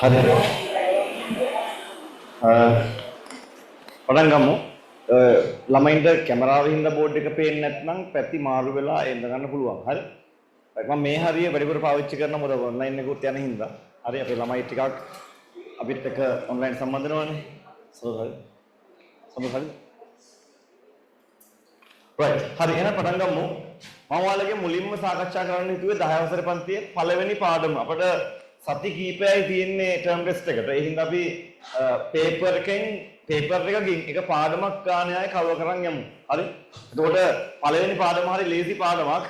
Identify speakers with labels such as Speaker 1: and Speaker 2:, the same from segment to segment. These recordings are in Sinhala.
Speaker 1: හරි. පටන් ගමු. ළමයින්ට කැමරාවේ හින්දා බෝඩ් එක පේන්නේ නැත්නම් පැති මාරු වෙලා එන්න ගන්න පුළුවන්. හරි. මම මේ හරිය වැඩිපුර පාවිච්චි කරන මොකද ඔන්ලයින් එකකුත් යන හින්දා. හරි අපේ ළමයි ටිකක් අපිත් එක්ක ඔන්ලයින් සම්බන්ධ වෙනවානේ. හරි. right. හරි එහෙනම් පටන් ගමු. මම ඔයාලගේ මුලින්ම සාකච්ඡා කරන්න හිතුවේ 10 වසරේ පන්තියේ පළවෙනි පාඩම. අපිට සති කීපයයි තියෙන්නේ ටර්ම් ටෙස්ට් එකට. ඒ හින්දා අපි පේපර් එකකින් එක පාඩමක් ගන්න ආයේ කවර් කරන් යමු. හරි? එතකොට පළවෙනි පාඩම හරි ලේසි පාඩමක්.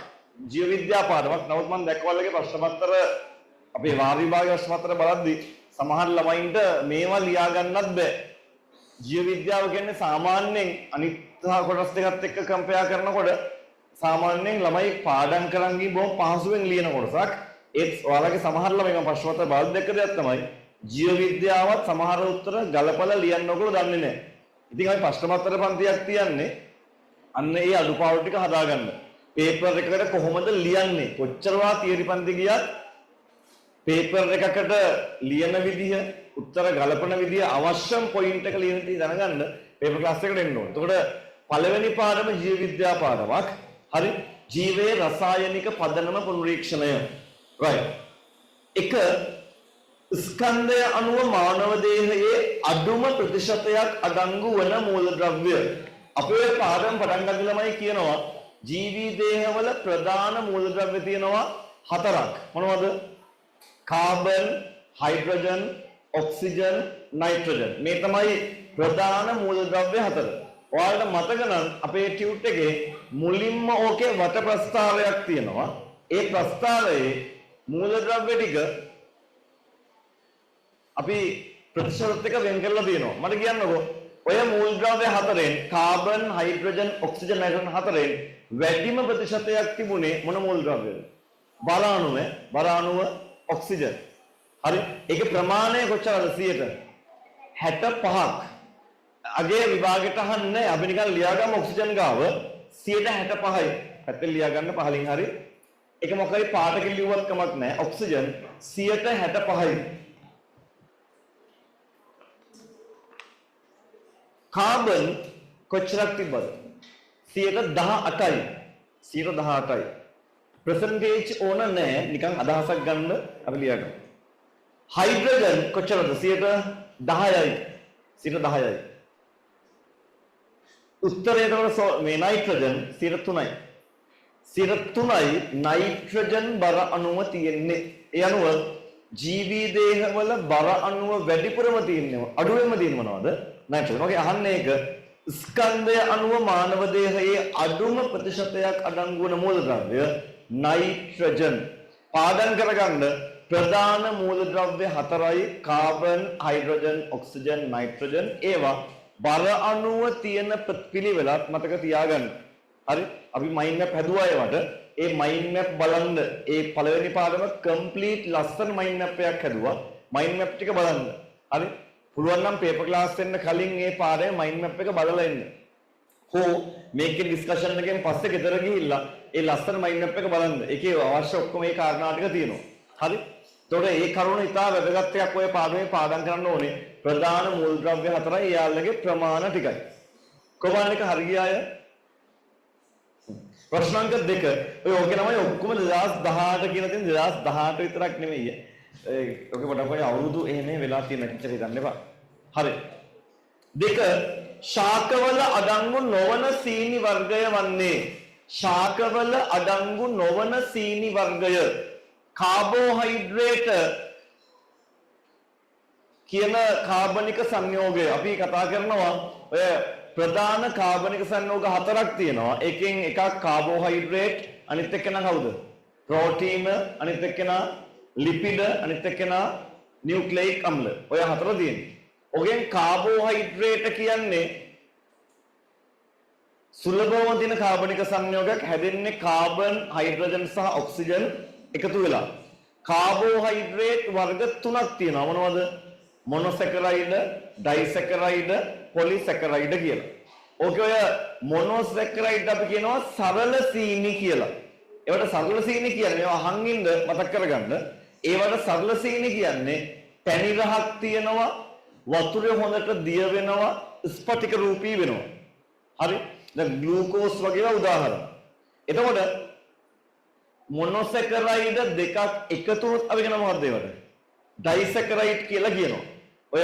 Speaker 1: ජීව විද්‍යා පාඩමක්. නමුත් මම දැක්කවලගේ ප්‍රශ්න පත්‍ර අපේ වාර්ය විභාගයේ ප්‍රශ්න පත්‍ර බලද්දී සමහර ළමයින්ට මේවා ලියා ගන්නත් බෑ. ජීව විද්‍යාව කියන්නේ සාමාන්‍යයෙන් අනිත් කොටස් දෙකත් එක්ක කම්පෙයාර් කරනකොට සාමාන්‍යයෙන් ළමයි පාඩම් කරන් ගිහින් බොහොම පහසුවෙන් ලියන කොටසක්. ඒත් ඔයාලගේ සමහර ළමයි මම ප්‍රශ්න පත්‍ර බලද්දී දැක්ක දෙයක් තමයි ජීව විද්‍යාවත් සමහර උත්තර ගලපලා ලියන්න ඕගොල්ලෝ දන්නේ නැහැ. ඉතින් අපි ප්‍රශ්න පත්‍ර පන්තියක් තියන්නේ අන්න ඒ අඩුපාඩු ටික හදාගන්න. පේපර් එකකට කොහොමද ලියන්නේ? කොච්චරවා තියරි පන්ති ගියත් පේපර් එකකට ලියන විදිහ, උත්තර ගලපන විදිහ අවශ්‍යම පොයින්ට් එක ලියන විදිහ දැනගන්න පේපර් ක්ලාස් එකට එන්න ඕනේ. එතකොට පළවෙනි පාඩම ජීව විද්‍යා පාඩමක්. හරි. ජීවයේ රසායනික පදනම පුනරීක්ෂණය. right. එක ස්කන්ධය අනුව මානව දේහයේ අඩුම ප්‍රතිශතයක් අඩංගු වන මූලද්‍රව්‍ය. අපේ පාඩම් පටන් ගන්න ළමයි කියනවා ජීවී දේහවල ප්‍රධාන මූලද්‍රව්‍ය තියෙනවා 4ක්. මොනවද? Carbon, hydrogen, oxygen, nitrogen. මේ තමයි ප්‍රධාන මූලද්‍රව්‍ය 4. ඔයාලට මතක නම් අපේ ටියුට් එකේ මුලින්ම ඕකේ වට ප්‍රස්තාවයක් තියෙනවා. ඒ ප්‍රස්තාවයේ මූලද්‍රව්‍ය ටික අපි ප්‍රතිශතත් එක වෙන් කරලා තියෙනවා. මට කියන්නකෝ ඔය මූලද්‍රව්‍ය 4න් කාබන්, හයිඩ්‍රජන්, ඔක්සිජන්, නයිට්‍රජන් 4න් වැඩිම ප්‍රතිශතයක් තිබුණේ මොන මූලද්‍රව්‍යද? බර අණුව ඔක්සිජන්. හරි. ඒකේ ප්‍රමාණය කොච්චරද? 65ක්. අගේ විභාගෙට අහන්නේ අපි නිකන් ලියාගමු ඔක්සිජන් ගාව 65යි. පැත්තෙන් ලියා ගන්න පහලින් හරි. ඒක මොකයි පාටකින් ලියුවත් කමක් නැහැ. ඔක්සිජන් 65යි. කාබන් කොච්චරක් තිබ්බද? 18යි. 18යි. ප්‍රසන්ටේජ් ඕන නැහැ. නිකන් අදහසක් ගන්න අපි ලියාගමු. හයිඩ්‍රජන් කොච්චරද? 10යි. 10යි. උත්තරයට මේ නයිට්‍රජන් 3යි. 3යි නයිට්‍රජන් බර අණුව තියෙන්නේ. ඒ අණුව ජීවී දේහවල බර අණුව වැඩිපුරම තියෙන්නේ අඩුවෙන්ම තියෙන්නේ මොනවද? නයිට්‍රජන්. ඔගේ අහන්නේ ඒක ස්කන්ධය අණුව මානව දේහයේ අඩුම ප්‍රතිශතයක් අඩංගු වන මූලද්‍රව්‍ය නයිට්‍රජන්. පාඩම් කරගන්න ප්‍රධාන මූලද්‍රව්‍ය 4යි කාබන්, හයිඩ්‍රජන්, ඔක්සිජන්, නයිට්‍රජන්. ඒවා බර අණුව තියෙන පිළිවෙලත් මතක තියාගන්න. හරි. අපි මයින්ඩ් මැප් හැදුවා ඒවට. ඒ මයින්ඩ් මැප් බලන්න. ඒ පළවෙනි පාඩම කම්ප්ලීට් ලස්සන මයින්ඩ් මැප් එකක් හැදුවා. මයින්ඩ් මැප් ටික බලන්න. හරි. පුළුවන් නම් පේපර් ක්ලාස් එන්න කලින් මේ පාඩේ මයින්ඩ් මැප් එක බලලා එන්න. හෝ මේකේ ඩිස්කෂන් එකෙන් පස්සේ ගෙදර ගිහිල්ලා ඒ ලස්සන මයින්ඩ් මැප් එක බලන්න. ඒකේ අවශ්‍ය ඔක්කොම මේ කාරණා ටික තියෙනවා. හරි. එතකොට මේ කරුණ ඉතා වැදගත් එකක් ඔය පාඩමේ පාඩම් කරන්න ඕනේ. ප්‍රධාන මූලද්‍රව්‍ය 4යි යාළුවගේ ප්‍රමාණ ටිකයි. කොහොමද එක හරි ගියාය? ප්‍රශ්න අංක 2. ඔය ඕකේ තමයි ඔක්කොම 2018 කියන දේ 2018 විතරක් නෙමෙයි. ඔකේ පොඩක් ඔය අවුරුදු එහෙම වෙලා තියෙන කිච්චර හිතන්න එපා. හරි. 2 ශාකවල අඩංගු නොවන සීනි වර්ගය වන්නේ. ශාකවල අඩංගු නොවන සීනි වර්ගය කාබෝහයිඩ්‍රේට් කියන කාබනික සංයෝගය. අපි කතා කරනවා ඔය ප්‍රධාන කාබනික සංයෝග 4ක් තියෙනවා. එකෙන් එකක් කාබෝහයිඩ්‍රේට්, අනිත් එක නා කවුද? ප්‍රෝටීන, අනිත් එක නා ලිපිඩ, අනිත් එක නා නියුක්ලියික් අම්ල. ඔය 4 තියෙනවා. ඔගෙන් කාබෝහයිඩ්‍රේට් කියන්නේ සුලභවම තියෙන කාබනික සංයෝගයක්. හැදෙන්නේ කාබන්, හයිඩ්‍රජන් සහ ඔක්සිජන් එකතු වෙලා. කාබෝහයිඩ්‍රේට් වර්ග 3ක් තියෙනවා. මොනවද? මොනොසැකරයිඩ්, ඩයිසැකරයිඩ්, පොලිසැකරයිඩ් කියලා. ඕකේ ඔය මොනොසැකරයිඩ් අපි කියනවා සරල සීනි කියලා. ඒවට සරල සීනි කියන්නේ අහන් ඉන්න මතක් කරගන්න. ඒවට සරල සීනි කියන්නේ පැණි රහක් තියෙනවා, වතුරේ හොඳට දිය වෙනවා, ස්පටික රූපී වෙනවා. හරි? දැන් ග්ලූකෝස් වගේ උදාහරණ. එතකොට මොනොසැකරයිඩ් දෙකක් එකතු වුණොත් අපි කියන මොකක්ද ඒවට? ඩයිසැකරයිඩ් කියලා කියනවා. ඔය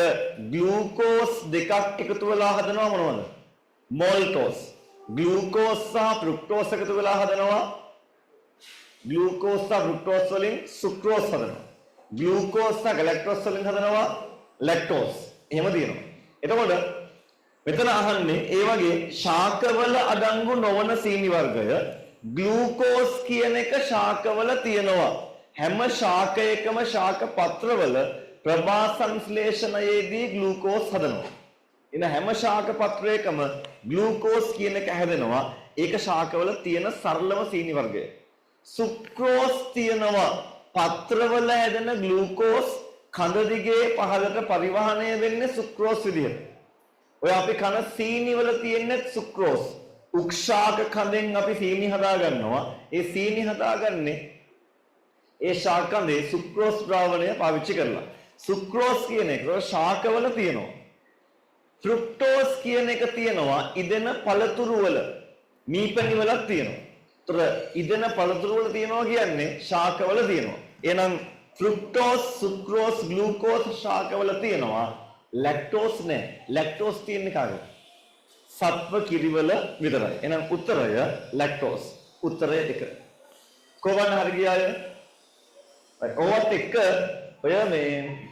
Speaker 1: ග්ලූකෝස් දෙකක් එකතු වෙලා හදනවා මොනවද? මෝල්ටෝස්. ග්ලූකෝස් සහ ෆ්‍රුක්ටෝස් එකතු වෙලා හදනවා. ග්ලූකෝස් සහ ෆ්‍රුක්ටෝස් වලින් සුක්‍රෝස් හදනවා. ග්ලූකෝස් සහ ගැලැක්ටෝස් වලින් හදනවා ලැක්ටෝස්. එහෙම තියෙනවා. එතකොට මෙතන අහන්නේ ඒ වගේ ශාකවල අඩංගු නොවන සීනි වර්ගය ග්ලූකෝස් කියන එක ශාකවල තියෙනවා. හැම ශාකයකම ශාක පත්‍රවල ප්‍රභා සංශ්ලේෂණයේදී ග්ලූකෝස් හදනවා. එන හැම ශාක පත්‍රයකම ග්ලූකෝස් කියන එක හැදෙනවා. ඒක ශාකවල තියෙන සරලම සීනි වර්ගය. සුක්‍රෝස් තියෙනවා. පත්‍රවල හැදෙන ග්ලූකෝස් කඳ දිගේ පහළට පරිවහණය වෙන්නේ සුක්‍රෝස් විදිහට. ඔය අපි කන සීනි වල තියෙන්නේ සුක්‍රෝස්. උක්ෂාක කඳෙන් අපි සීනි හදා ගන්නවා. ඒ සීනි හදාගන්නේ ඒ ශාක කඳේ සුක්‍රෝස් ද්‍රාවණය පාවිච්චි කරලා. සුක්‍රෝස් කියන එක ශාකවල තියෙනවා. ෆ්‍රුක්ටෝස් කියන එක තියෙනවා ඉදෙන පළතුරු වල. මීපැණි වලක් තියෙනවා. ඒතර ඉදෙන පළතුරු වල තියෙනවා කියන්නේ ශාකවල තියෙනවා. එහෙනම් ෆ්‍රුක්ටෝස්, සුක්‍රෝස්, ග්ලූකෝස් ශාකවල තියෙනවා. ලැක්ටෝස් නෑ. ලැක්ටෝස් තියෙන්නේ කාගේද? සත්ව කිරිවල විතරයි. එහෙනම් උත්තරය ලැක්ටෝස්. උත්තරය 1. කොහොමද හරි ගියාය? ඔවත් එක්ක ඔය මේ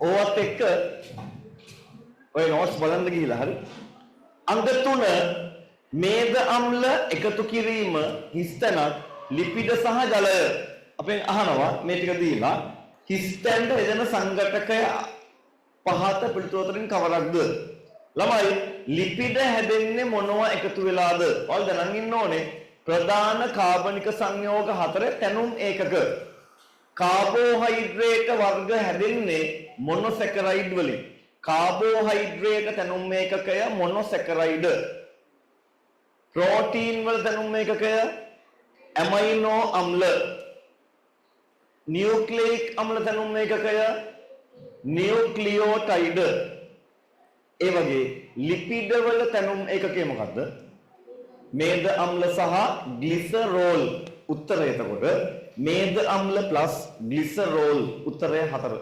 Speaker 1: ඔවත් එක්ක ඔය නෝට්ස් බලන්න ගිහිලා හරි. අංක 3 මේද අම්ල එකතු කිරීම හිස්තැනක් ලිපිඩ සහ ජලය. අපෙන් අහනවා මේ ටික දීලා හිස්තැනට යෙදෙන සංඝටකය පහත පිළිතුරෙන් කවරක්ද? ළමයි ලිපිඩ හැදෙන්නේ මොනවා එකතු වෙලාද? ඔයාලා දැනන් ඉන්න ඕනේ ප්‍රධාන කාබනික සංයෝග 4 තැනුම් ඒකක. කාබෝහයිඩ්‍රේට වර්ග හැදෙන්නේ මොනොසැකරයිඩ් වලින්. කාබෝහයිඩ්‍රේට තැනුම් ඒකකය මොනොසැකරයිඩ්. ප්‍රෝටීන් වල තැනුම් ඒකකය ඇමයිනෝ අම්ල. නියුක්ලියික් අම්ල තැනුම් ඒකකය නියුක්ලියෝටයිඩ්. ඒ වගේ ලිපිඩ වල තැනුම් ඒකකය මොකද්ද? මේද අම්ල සහ ග්ලිසරෝල්. උත්තරය එතකොට මේද අම්ල ප්ලස් ග්ලිසරෝල්. උත්තරය 4.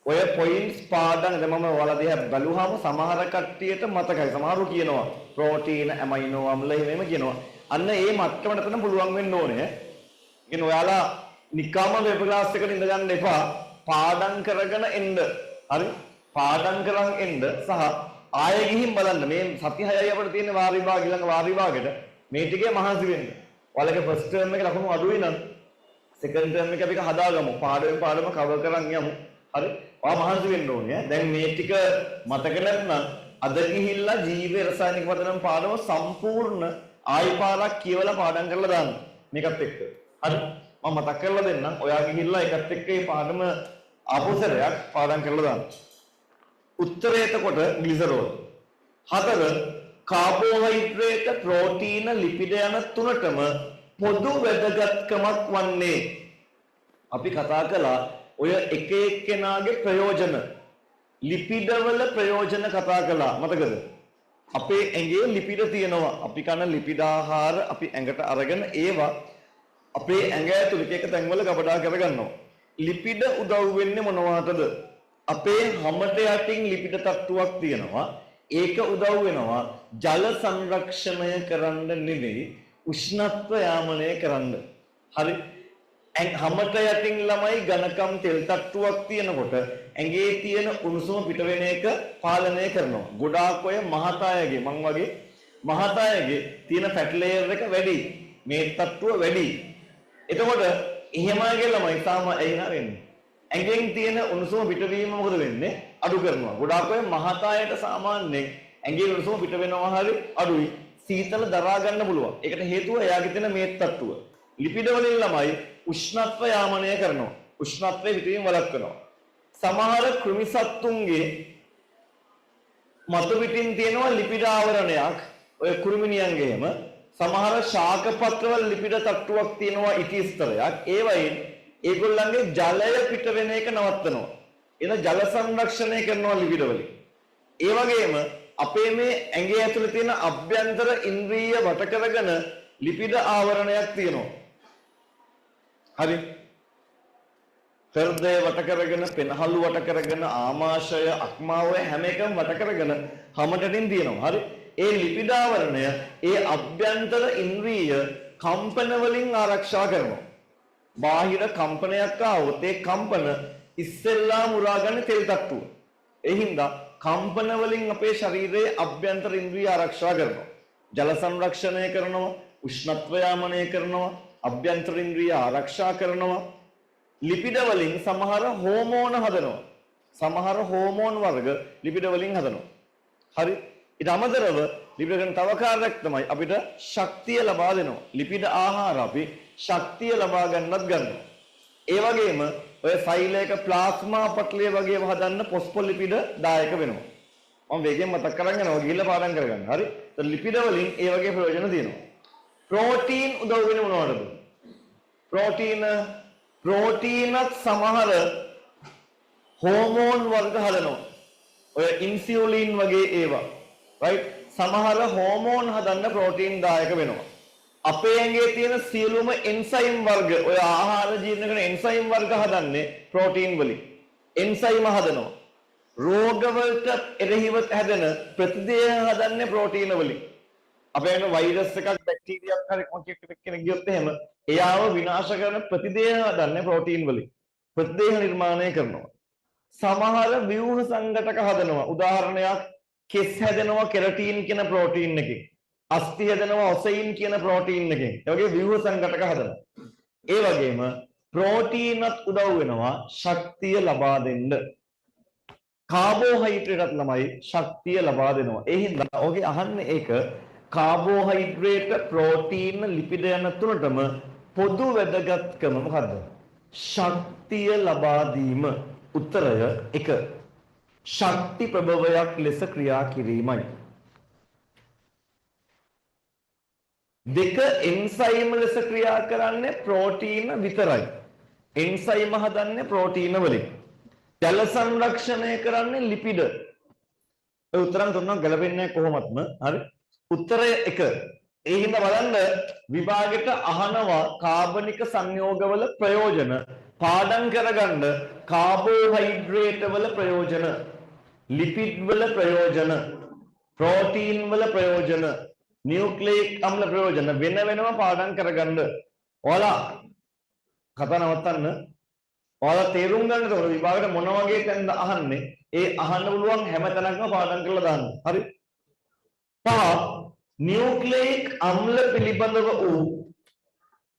Speaker 1: ඔය පොයින්ට්ස් පාඩම් දැන් මම ඔයාලා දිහා බලුවාම සමහර කට්ටියට මතකයි. සමහරු කියනවා ප්‍රෝටීන ඇමයිනෝ අම්ල එහෙම කියනවා. අන්න ඒ මට්ටමට තමයි පුළුවන් වෙන්න ඕනේ. ඉතින් ඔයාලා නිකම්ම වෙබ් ක්ලාස් එකට ඉඳ ගන්න එපා. පාඩම් කරගෙන එන්න. හරි? පාඩම් කරන් එන්න සහ ආයෙ ගිහින් බලන්න. මේ සති 6යි අපිට තියෙන වාර විභාග ඊළඟ වාර විභාගෙට මේ ටිකේ මහන්සි වෙන්න. ඔයාලගේ ෆස්ට් ටර්ම් එකේ ලකුණු අඩුයි නම් සෙකන්ඩ් ටර්ම් එක අපි හදාගමු. පාඩම කවර් කරන් යමු. හරි? ඔයා මහන්සි වෙන්න ඕනේ. දැන් මේ ටික මතක නැත්නම් අද ගිහිල්ලා ජීව රසායනික පදනම් පාඩම සම්පූර්ණ ආයි පාරක් කියවලා පාඩම් කරලා දාන්න. මේකත් එක්ක. හරි? මම මතක් කරලා දෙන්නම්. ඔයා ගිහිල්ලා ඒකත් එක්ක මේ පාඩම ආපුසරයක් පාඩම් කරලා දාන්න. උත්තරය එතකොට ග්ලිසරෝල්. 4 කාබෝහයිඩ්‍රේට, ප්‍රෝටීන, ලිපිඩ යන තුනටම පොදු වැදගත්කමක් වන්නේ. අපි කතා කළා ඔය එක එක්කෙනාගේ ප්‍රයෝජන. ලිපිඩ වල ප්‍රයෝජන කතා කළා. මතකද? අපේ ඇඟේ ලිපිඩ තියෙනවා. අපි කන ලිපිඩ ආහාර අපි ඇඟට අරගෙන ඒවා අපේ ඇඟ ඇතුළේ එක තැන්වල ගබඩා කරගන්නවා. ලිපිඩ උදව් වෙන්නේ මොනවටද? අපේ හැමට යටින් ලිපිඩ තට්ටුවක් තියෙනවා. ඒක උදව් වෙනවා ජල සංරක්ෂණය කරන්න නෙවෙයි උෂ්ණත්ව යාමනය කරන්න. හරි? හැමට යටින් ළමයි ඝනකම් තෙල් තට්ටුවක් තියෙනකොට ඇඟේ තියෙන උණුසුම පිට වෙන එක පාලනය කරනවා. ගොඩාක් ඔය මහතායගේ මං වගේ මහතායගේ තියෙන ෆැට් ලේයර් එක වැඩි. මේ තට්ටුව වැඩි. එතකොට එහෙමගේ ළමයි තාම එයින වෙන්නේ. ඇඟෙන් තියෙන උණුසුම පිටවීම මොකද වෙන්නේ? අඩු කරනවා. ගොඩාක් අය මහතායට සාමාන්‍යයෙන් ඇඟේ උණුසුම පිට වෙනවා හරි අඩුයි. සීතල දරා ගන්න පුළුවන්. ඒකට හේතුව එයාගේ තියෙන මේ තට්ටුව. ලිපිඩ වලින් ළමයි උෂ්ණත්ව යාමනය කරනවා. උෂ්ණත්වයේ පිටවීම වළක්වනවා. සමහර කෘමිසත්තුන්ගේ මතු පිටින් තියෙනවා ලිපිඩ ආවරණයක්. ඔය කුරුමිනියන්ගේම සමහර ශාක පත්‍රවල ලිපිඩ තට්ටුවක් තියෙනවා ඉතිස්තරයක්. ඒ වයින් ඒගොල්ලන්ගේ ජලය පිට වෙන එක නවත්තනවා. එන ජල සංරක්ෂණය කරනවා ලිපිඩ වලින්. ඒ වගේම අපේ මේ ඇඟේ ඇතුලේ තියෙන අභ්‍යන්තර ඉන්ද්‍රිය වට කරගෙන ලිපිඩ ආවරණයක් තියෙනවා. හරි. හෘදය වට කරගෙන, පෙනහළු වට කරගෙන, ආමාශය, අක්මාවය හැම එකම වට කරගෙන හැමතැනින් තියෙනවා. හරි. ඒ ලිපිඩ ආවරණය ඒ අභ්‍යන්තර ඉන්ද්‍රිය කම්පන වලින් ආරක්ෂා කරනවා. බාහිර කම්පනයක් ආවොත් ඒ කම්පන ඉස්සෙල්ලාම උරාගන්නේ තෙල් තට්ටුව. ඒ හින්දා කම්පන වලින් අපේ ශරීරයේ අභ්‍යන්තර ඉන්ද්‍රිය ආරක්ෂා කරනවා. ජල සංරක්ෂණය කරනවා, උෂ්ණත්වය යාමනය කරනවා, අභ්‍යන්තර ඉන්ද්‍රිය ආරක්ෂා කරනවා. ලිපිඩ වලින් සමහර හෝමෝන හදනවා. සමහර හෝමෝන් වර්ග ලිපිඩ වලින් හදනවා. හරි. ඊට අමතරව ලිපිඩ ගන්න තව කාර්යයක් තමයි අපිට ශක්තිය ලබා දෙනවා. ලිපිඩ ආහාර අපි ශක්තිය ලබා ගන්නත් ගන්නවා. ඒ වගේම ඔය සෛලයක ප්ලාස්මා පටලිය වගේ හදන්න ෆොස්ෆොලිපිඩ දායක වෙනවා. මම වේගෙන් මතක් කරගෙන යනවා ගිහිල්ලා පාඩම් කරගන්න. හරි. ඒත් ලිපිඩ වලින් ඒ වගේ ප්‍රයෝජන තියෙනවා. ප්‍රෝටීන් උදව් වෙන්නේ මොනවටද? ප්‍රෝටීනත් සමහර හෝමෝන් වර්ග හදනවා. ඔය ඉන්සියුලින් වගේ ඒවා. right? සමහර හෝමෝන් හදන්න ප්‍රෝටීන් දායක වෙනවා. අපේ ඇඟේ තියෙන සියලුම එන්සයිම් වර්ග ඔය ආහාර ජීර්ණ කරන එන්සයිම් වර්ග හදන්නේ ප්‍රෝටීන් වලින්. එන්සයිම හදනවා. රෝගවලට එරෙහිව හැදෙන ප්‍රතිදේහ හදන්නේ ප්‍රෝටීන වලින්. අපේ ඇඟ වෛරස් එකක් බැක්ටීරියාවක් හරි මොකක් කෙනෙක් ගියොත් එහෙම එයාව විනාශ කරන ප්‍රතිදේහ හදන්නේ ප්‍රෝටීන් වලින්. ප්‍රතිදේහ නිර්මාණය කරනවා. සමහර ව්‍යුහ සංඝටක හදනවා. උදාහරණයක් කෙස් හැදෙනවා කෙරටින් කියන ප්‍රෝටීන් එකකින්. අස්ථි හැදෙනවා ඔසෙයින් කියන ප්‍රෝටීන් එකකින්. ඒ වගේ ව්‍යුහ සංඝටක හදනවා. ඒ වගේම ප්‍රෝටීනත් උදව් වෙනවා ශක්තිය ලබා දෙන්න. කාබෝහයිඩ්‍රේටත් ළමයි ශක්තිය ලබා දෙනවා. ඒ හින්දා ඔගේ අහන්නේ ඒක කාබෝහයිඩ්‍රේට, ප්‍රෝටීන, ලිපිඩ යන තුනටම පොදු වැදගත්කම මොකද්ද? ශක්තිය ලබා දීම. උත්තරය 1. ශක්ති ප්‍රභවයක් ලෙස ක්‍රියා කිරීමයි. 2. එන්සයිම ලෙස ක්‍රියා කරන්නේ ප්‍රෝටීන විතරයි. එන්සයිම හදන්නේ ප්‍රෝටීන වලින්. ජල සංරක්ෂණය කරන්නේ ලිපිඩ. ඒ උත්තරන් තුනක් ගැලපෙන්නේ කොහොමත්ම. හරි. උත්තරය 1. ඒ හින්දා බලන්න විභාගෙට අහනවා කාබනික සංයෝගවල ප්‍රයෝජන පාඩම් කරගන්න කාබෝහයිඩ්‍රේට් වල ප්‍රයෝජන, ලිපිඩ් වල ප්‍රයෝජන, ප්‍රෝටීන් වල ප්‍රයෝජන, නියුක්ලියික් අම්ල ප්‍රයෝජන වෙන වෙනම පාඩම් කරගන්න. ඔයාලා කතා නවත්තන්න. ඔයාලා තේරුම් ගන්න ඕන විභාගෙට මොන වගේ තැනද අහන්නේ. ඒ අහන්න පුළුවන් හැම තැනකම පාඩම් කරලා දාන්න. හරි. නියුක්ලියික් අම්ල පිළිබඳව වූ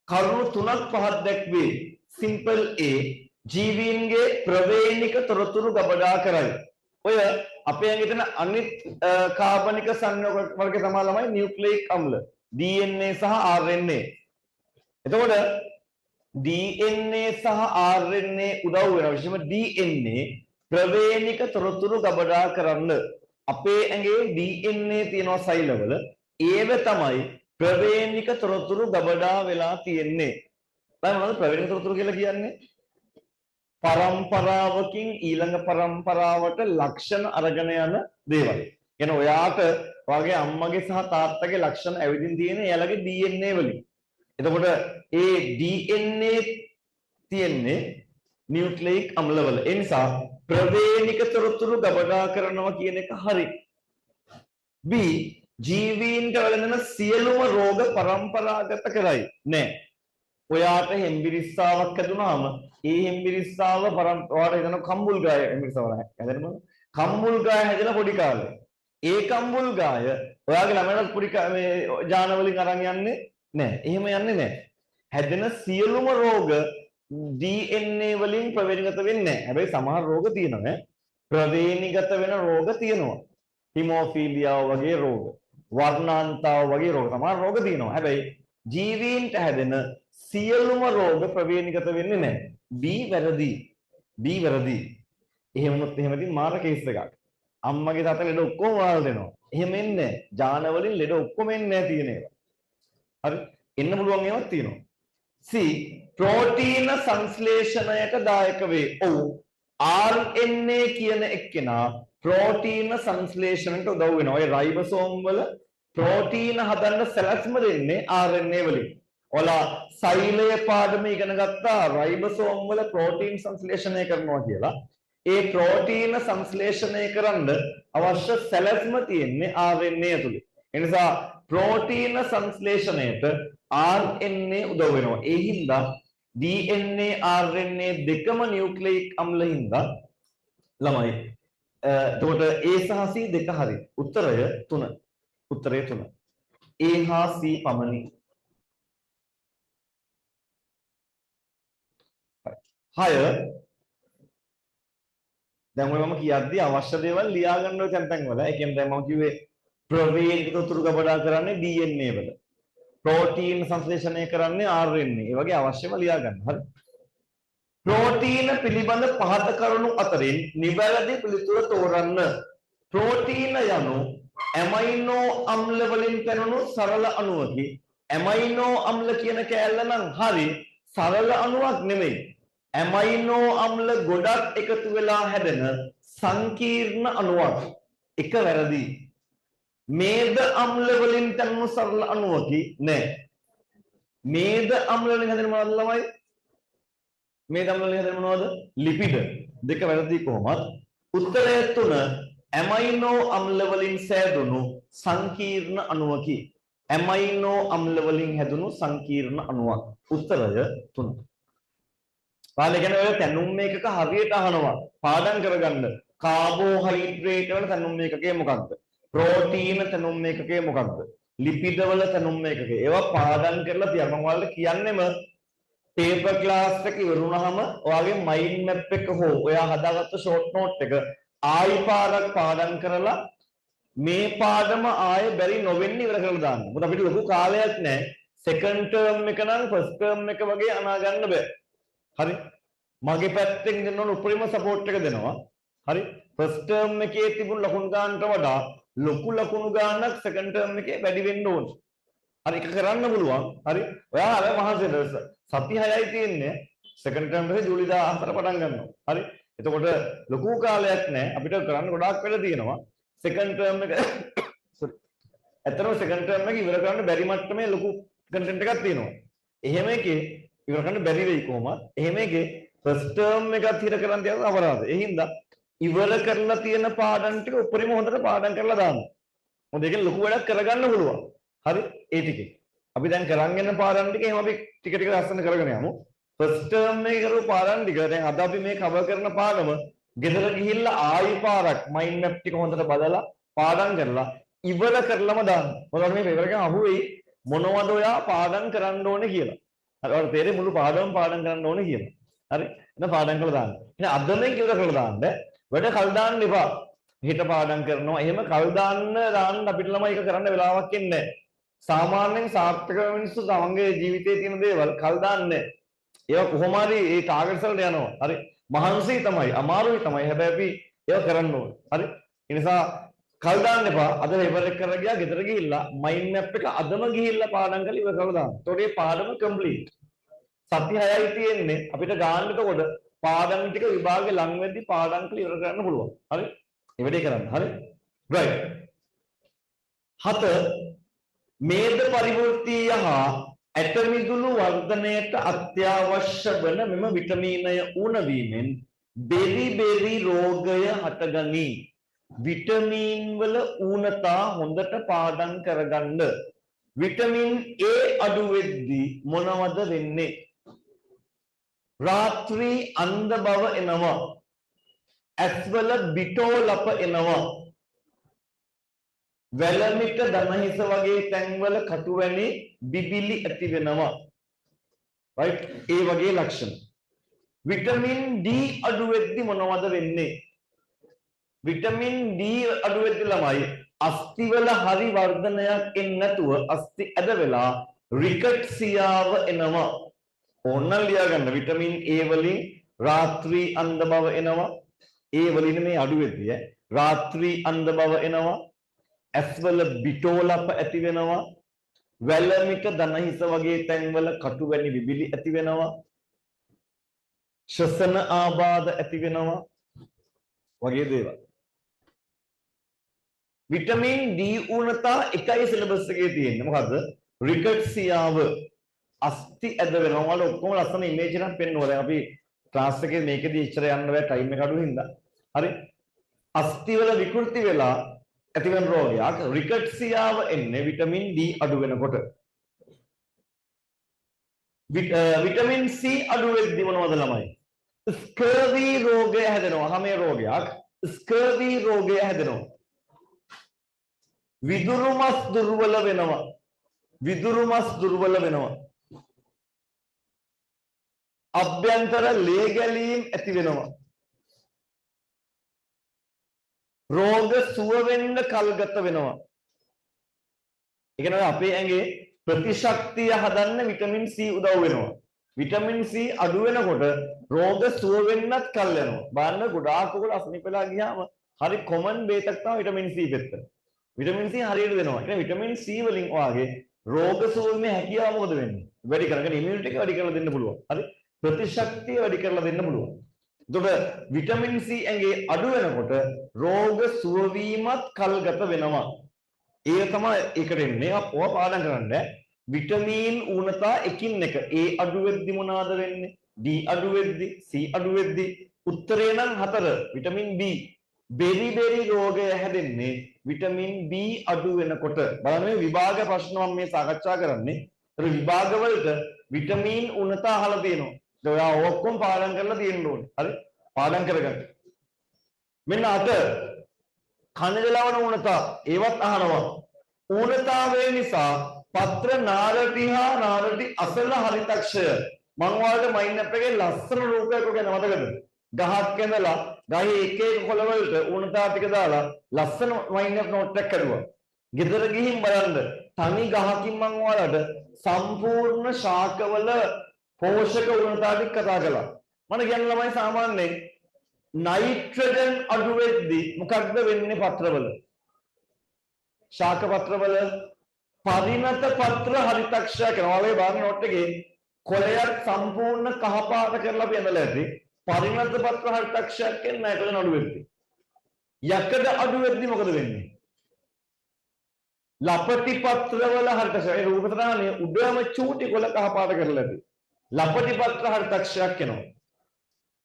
Speaker 1: කරුණු 3ක් 5ක් දැක්වේ. සිම්පල් A ජීවීන්ගේ ප්‍රවේණික තොරතුරු ගබඩා කරයි. ඔය අපේ ඇඟේ තියෙන අනිත් කාබනික සංයෝග වර්ග තමයි ළමයි නියුක්ලියික් අම්ල DNA සහ RNA. එතකොට DNA සහ RNA උදව් වෙනවා. විශේෂයෙන්ම DNA ප්‍රවේණික තොරතුරු ගබඩා කරන්න. අපේ ඇඟේ DNA තියෙනවා සෛලවල. ඒව තමයි ප්‍රවේණික තොරතුරු ගබඩා වෙලා තියෙන්නේ. දැන් මොනවද ප්‍රවේණික තොරතුරු කියලා කියන්නේ? පරම්පරාවකින් ඊළඟ පරම්පරාවට ලක්ෂණ අරගෙන යන දේවල්. කියන ඔයාට ඔයාගේ අම්මගේ සහ තාත්තගේ ලක්ෂණ ඇවිදින් තියෙන්නේ එයාලගේ DNA වලින්. එතකොට ඒ DNA තියෙන්නේ නියුක්ලියික් අම්ලවල. ඒ නිසා ප්‍රවේණික තොරතුරු ගබඩා කරනවා කියන එක හරි. B ජීවීන්ට වැළඳෙන සියලුම රෝග පරම්පරාගත කරයි. නෑ. ඔයාට හෙම්බිරිස්සාවක් හැදුනාම ඒ හෙම්බිරිස්සාව ඔයාට එතන කම්බුල් ගාය හෙම්බිරිස්සාව හැදෙනවද? කම්බුල් ගාය හැදෙන පොඩි කාලේ. ඒ කම්බුල් ගාය ඔයාගේ ළමයට පොඩි මේ ජාන වලින් අරන් යන්නේ නෑ. එහෙම යන්නේ නෑ. හැදෙන සියලුම රෝග DNA වලින් ප්‍රවේණිගත වෙන්නේ නැහැ. හැබැයි සමහර රෝග තියෙනවා. ප්‍රවේණිගත වෙන රෝග තියෙනවා. හිමෝෆීලියා වගේ රෝග, වර්ණාන්තාව වගේ රෝග සමහර රෝග තියෙනවා. හැබැයි ජීවීන්ට හැදෙන සියලුම රෝග ප්‍රවේණිගත වෙන්නේ නැහැ. B වැරදි. එහෙම වුණොත් එහෙම ඉතින් මාර කේස් එකක්. අම්මගේ තාත්තගේ ලෙඩ ඔක්කොම වාල් දෙනවා. එහෙම එන්නේ නැහැ. ජාන වලින් ලෙඩ ඔක්කොම එන්නේ නැහැ තියෙන ඒවා. හරි එන්න පුළුවන් ඒවාක් තියෙනවා. C ප්‍රෝටීන සංශ්ලේෂණයට දායක වේ. ඔව් RNA කියන එක්කෙනා ප්‍රෝටීන සංශ්ලේෂණයට උදව් වෙනවා. ඒ රයිබෝසෝම් වල ප්‍රෝටීන හදන්න සැලැස්ම දෙන්නේ RNA වලින්. ඔලා සෛලය පාඩම ඉගෙන ගත්තා රයිබෝසෝම් වල ප්‍රෝටීන් සංශ්ලේෂණය කරනවා කියලා. ඒ ප්‍රෝටීන සංශ්ලේෂණය කරන්න අවශ්‍ය සැලැස්ම තියෙන්නේ RNA තුලින්. ඒ නිසා ප්‍රෝටීන සංශ්ලේෂණයට RNA උදව් වෙනවා. ඒ හින්දා DNA RNA දෙකම නියුක්ලියික් අම්ල හින්දා ළමයි. එතකොට A සහ C දෙක හරි. උත්තරය 3. උත්තරය 3. A හා C පමණි. 6 දැන් ඔය මම කියද්දී අවශ්‍ය දේවල් ලියා ගන්න ඕන තැන් වල. ඒ කියන්නේ දැන් මම කිව්වේ ප්‍රවේගික උතුරු ගබඩා කරන්නේ DNA වල. ප්‍රෝටීන් සංශ්ලේෂණය කරන්නේ RNA. ඒ වගේ අවශ්‍යම ලියා ගන්න. හරි. ප්‍රෝටීන පිළිබඳ පහත කරුණු අතරින් නිවැරදි පිළිතුර තෝරන්න. ප්‍රෝටීන යනු ඇමයිනෝ අම්ල වලින් පැනුණු සරල අණුවකි. ඇමයිනෝ අම්ල කියන කෑල්ල නම් හරි සරල අණුවක් නෙමෙයි. ඇමයිනෝ අම්ල ගොඩක් එකතු වෙලා හැදෙන සංකීර්ණ අණුවක්. එක වැරදි. මේද අම්ල වලින් පැනුණු සරල අණුවකි නෑ. මේද අම්ල වලින් හැදෙන මොනවද ළමයි? මේද අම්ල වලින් හැදෙන මොනවද? ලිපිඩ. දෙක වැරදි කොහොමද? උත්තරය 3 ඇමයිනෝ අම්ල වලින් සෑදුණු සංකීර්ණ අණුවකි. ඇමයිනෝ අම්ල වලින් හැදුණු සංකීර්ණ අණුවක්. උත්තරය 3. පාඩේ කියන්නේ ඔය තැනුම් මේකක හරියට අහනවා. පාඩම් කරගන්න. කාබෝහයිඩ්‍රේට් වල තැනුම් මේකකේ මොකක්ද? ප්‍රෝටීන තැනුම් මේකකේ මොකක්ද? ලිපිඩ වල තැනුම් මේකකේ. ඒවා පාඩම් කරලා තියන්න. මම ඔයාලට කියන්නෙම පේපර් ක්ලාස් එක ඉවරුනහම ඔයාගේ මයින්ඩ් මැප් එක හෝ ඔයා හදාගත්ත ෂෝට් නෝට් එක ආයි පාරක් පාඩම් කරලා මේ පාඩම ආයේ බැරි නොවෙන්න ඉවර කරලා දාන්න. මොකද අපිට ලොකු කාලයක් නැහැ. සෙකන්ඩ් ටර්ම් එක නම් ෆස්ට් ටර්ම් එක වගේ අනා ගන්න බෑ. හරි. මගේ පැත්තෙන් දෙන්න ඕන උපරිම සපෝට් එක දෙනවා. හරි. ෆස්ට් ටර්ම් එකේ තිබුණු ලකුණු ගන්නට වඩා ලොකු ලකුණු ගන්නක් සෙකන්ඩ් ටර්ම් එකේ වැඩි වෙන්න ඕනේ. හරි ඒක කරන්න පුළුවන්. හරි. ඔයා අර මහන්සියට සති 6යි තියෙන්නේ. සෙකන්ඩ් ටර්ම් එකේ ජූලි 14 පටන් ගන්නවා. හරි. එතකොට ලොකු කාලයක් නැහැ. අපිට කරන්න ගොඩාක් වැඩ තියෙනවා. සෙකන්ඩ් ටර්ම් එක සෝරි. ඇත්තටම සෙකන්ඩ් ටර්ම් එක ඉවර කරන්න බැරි මට්ටමේ ලොකු කන්ටෙන්ට් එකක් තියෙනවා. එහෙම එකේ ඉවර කරන්න බැරි වෙයි කොහොමද? එහෙම එකේ ෆස්ට් ටර්ම් එකත් හිර කරන් තියන අපරාධ. ඒ හින්දා ඉවර කරලා තියෙන පාඩම් ටික උපරිම හොඳට පාඩම් කරලා දාන්න. මොකද ඒකෙන් ලොකු වැඩක් කරගන්න පුළුවන්. හරි ඒ ටිකේ. අපි දැන් කරන් යන පාඩම් ටික එහෙම අපි ටික ටික ලස්සන කරගෙන යමු. ෆස්ට් ටර්ම් එකේ කරපු පාඩම් ටික දැන් අද අපි මේ කවර් කරන පාඩම ගෙදර ගිහිල්ලා ආයි පාරක් මයින්ඩ් මැප් ටික හොඳට බදලා පාඩම් කරලා ඉවර කරලම දාන්න. මොකද මේ පේපර් එකෙන් අහුවෙයි මොනවද ඔයා පාඩම් කරන්න ඕනේ කියලා. හරි ඔයාලට තේරෙයි මුළු පාඩමම පාඩම් කරන්න ඕනේ කියලා. හරි එහෙනම් පාඩම් කරලා දාන්න. එහෙනම් අද මේක ඉවර කරලා දාන්න. වැඩ කල් දාන්න එපා. හිත පාඩම් කරනවා. එහෙම කල් දාන්න අපිට ළමයි ඒක කරන්න වෙලාවක් එන්නේ නැහැ. සාමාන්‍යයෙන් සාර්ථක මිනිස්සු තමන්ගේ ජීවිතයේ තියෙන දේවල් කල් දාන්නේ. ඒවා කොහොම හරි ඒ ටාගට්ස් වලට යනවා. හරි. මහන්සි තමයි, අමාරුයි තමයි. හැබැයි අපි ඒවා කරන්න ඕනේ. හරි. ඒ නිසා කල් දාන්න එපා. අද පේපර් එක කරලා ගියා ගෙදර ගිහිල්ලා මයින්ඩ් මැප් එක අදම ගිහිල්ලා පාඩම් කරලා ඉවර කරලා දාන්න. එතකොට මේ පාඩම කම්ප්ලීට්. සති 6යි තියෙන්නේ. අපිට ගන්න එතකොට පාඩම් ටික විභාගේ ලඟ වෙද්දි පාඩම් කරලා ඉවර කරන්න පුළුවන්. හරි. මේ වැඩේ කරන්න. හරි. right. 7 මේද පරිවෘත්තීය හා ඇටමිදුළු වර්ධනයට අත්‍යවශ්‍ය වන මෙම විටමිනය උණවීමෙන් බෙරි බෙරි රෝගය හටගනී. විටමින් වල ඌනතා හොඳට පාඩම් කරගන්න. විටමින් A අඩු වෙද්දී මොනවද වෙන්නේ? රාත්‍රී අන්ධ බව එනවා. ඇස්වල බිටෝලප එනවා. වැලමිට දනහිස වගේ තැන්වල කටුවැනි බිබිලි ඇති වෙනවා. right ඒ වගේ ලක්ෂණ. විටමින් D අඩු වෙද්දී මොනවද වෙන්නේ? විටමින් D අඩු වෙද්දී ළමයි අස්තිවල හරි වර්ධනයක් එන්නේ නැතුව අස්ති ඇද වෙලා රිකට්සියාව එනවා. ඕන්න ලියා ගන්න. විටමින් A වලින් රාත්‍රී අන්ධ බව එනවා. A වලින් මේ අඩු වෙද්දී රාත්‍රී අන්ධ බව එනවා. ඇස්වල බිටෝලප ඇති වෙනවා. වැලමිට දනහිස වගේ තැන්වල කටු වැනි විබිලි ඇති වෙනවා. ශ්වසන ආබාධ ඇති වෙනවා වගේ දේවල්. විටමින් D ඌනතා එකයි සිලබස් එකේ තියෙන්නේ. මොකද්ද? රිකට්සියාව අස්ථි ඇද වෙනවා. වල ඔක්කොම ලස්සන ඉමේජ් එකක් පෙන්වනවා. දැන් අපි ක්ලාස් එකේ මේකදී ඉච්චර යන්න බෑ ටයිම් එක අඩු හින්දා. හරි? අස්ථි වල විකෘති වෙලා ඇතිවන රෝගයක්. රිකට්සියාව එන්නේ විටමින් D අඩු වෙනකොට. විටමින් C අඩු වෙද්දි මොනවද ළමයි? ස්කර්වි රෝගය හැදෙනවා. හැම රෝගයක් ස්කර්වි රෝගය හැදෙනවා. විදුරු මස් දුර්වල වෙනවා. විදුරු මස් දුර්වල වෙනවා. අභ්‍යන්තර ලේ ගැලීම් ඇති වෙනවා. රෝග සුව වෙන්න කල්ගත වෙනවා. ඒ කියන්නේ අපේ ඇඟේ ප්‍රතිශක්තිය හදන්න විටමින් C උදව් වෙනවා. විටමින් C අඩු වෙනකොට රෝග සුව වෙන්නත් කල් යනවා. බලන්න ගොඩාක් ඔයගොල්ලෝ අසනීප වෙලා ගියාම හරි කොමන් බේතක් තමයි විටමින් C පෙත්ත. විටමින් C හරියට දෙනවා. ඒ විටමින් C වලින් වාගේ රෝග සුව වීමේ හැකියාව මොකද වෙන්නේ? වැඩි කරගෙන ඉමුනිටි එක වැඩි කරලා දෙන්න පුළුවන්. හරි? ප්‍රතිශක්තිය වැඩි කරලා දෙන්න පුළුවන්. එතකොට විටමින් C ඇඟේ අඩු වෙනකොට රෝග සුව වීමත් කල්ගත වෙනවා. ඒ තමයි ඒකට එන්නේ. අපව පාඩම් කරන්න. විටමින් ඌනතා එකින් එක A අඩු වෙද්දි මොනවාද වෙන්නේ? D අඩු වෙද්දි, C අඩු වෙද්දි උත්තරේ නම් 4 විටමින් B. බෙරි බෙරි රෝගය හැදෙන්නේ විටමින් B අඩු වෙනකොට. බලන්න මේ විභාග ප්‍රශ්න මම මේ සාකච්ඡා කරන්නේ. ඒතර විභාග වලට විටමින් ඌනතා අහලා තියෙනවා. ඒක ඔයා ඔක්කොම පාඩම් කරලා තියෙන්න ඕනේ. හරි? පාඩම් කරගන්න. මෙන්න 8 කනද ලවණ ඌනතා ඒවත් අහනවා. ඌනතාවය නිසා පත්‍ර නාරටි හා නාරටි අසල හරිතක්ෂය මම ඔයාලට මයින්ඩ් අප් එකේ ලස්සන රූපයක් ඔක ගැන මතකද? ගහක් ඇඳලා ගහේ එක එක කොළ වලට ඌනතා ටික දාලා ලස්සන මයින්ඩ් අප් නෝට් එකක් කරුවා. ගෙදර ගිහින් බලන්න තනි ගහකින් මම ඔයාලට සම්පූර්ණ ශාකවල පෝෂක ඌනතා ටික කතා කළා. මම කියන්නේ ළමයි සාමාන්‍යයෙන් නයිට්‍රජන් අඩු වෙද්දී මොකක්ද වෙන්නේ පත්‍රවල? ශාක පත්‍රවල පරිණත පත්‍ර හරිතක්ෂය කරනවා. ඔය බලන්න නෝට් එකේ කොළයක් සම්පූර්ණ කහ පාට කරලා අපි ඇඳලා ඇති. පරිණත පත්‍ර හරිතක්ෂයක් කියන්නේ නයිට්‍රජන් අඩු වෙද්දී. යකඩ අඩු වෙද්දී මොකද වෙන්නේ? ලපටි පත්‍රවල හරිතක්ෂය. ඒ රූපතරානේ උඩම චූටි කොළ කහ පාට කරලා ඇති. ලපටි පත්‍ර හරිතක්ෂයක් එනවා.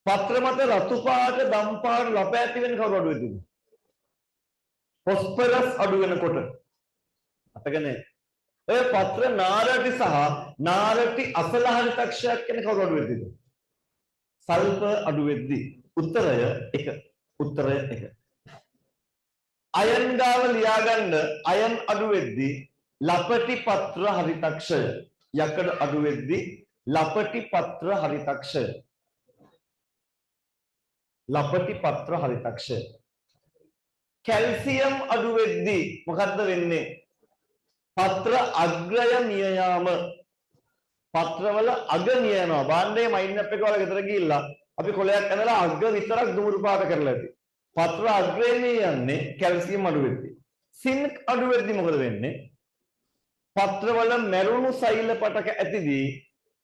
Speaker 1: පත්‍ර මත රතු පාට දම් පාට ලප ඇති වෙන කවුරු අඩු වෙද්දී? ෆොස්ෆරස් අඩු වෙනකොට. අතගනේ ඔය පත්‍ර නාරටි සහ නාරටි අසල හරිතක්ෂයක් කියන කවුරු අඩු වෙද්දීද? සල්ෆර් අඩු වෙද්දී. උත්තරය 1. උත්තරය 1. අයන් ගාව ලියාගන්න අයන් අඩු වෙද්දී ලපටි පත්‍ර හරිතක්ෂය. යකඩ අඩු වෙද්දී ලපටි පත්‍ර හරිතක්ෂය. ලපටි පත්‍ර හරිතක්ෂය. කැල්සියම් අඩු වෙද්දී මොකද්ද වෙන්නේ? පත්‍ර අග්‍රය මිය යාම. පත්‍රවල අග මිය යනවා. බාන්නේ මයින්ඩ් අප් එක වල ගෙදර ගිහිල්ලා අපි කොලයක් ඇඳලා අග විතරක් දුමුරු පාට කරලා ඇති. පත්‍ර අග්‍රය මිය යන්නේ කැල්සියම් අඩු වෙද්දී. සින්ක් අඩු වෙද්දී මොකද වෙන්නේ? පත්‍රවල මැරුණු සෛල පටක ඇතිදී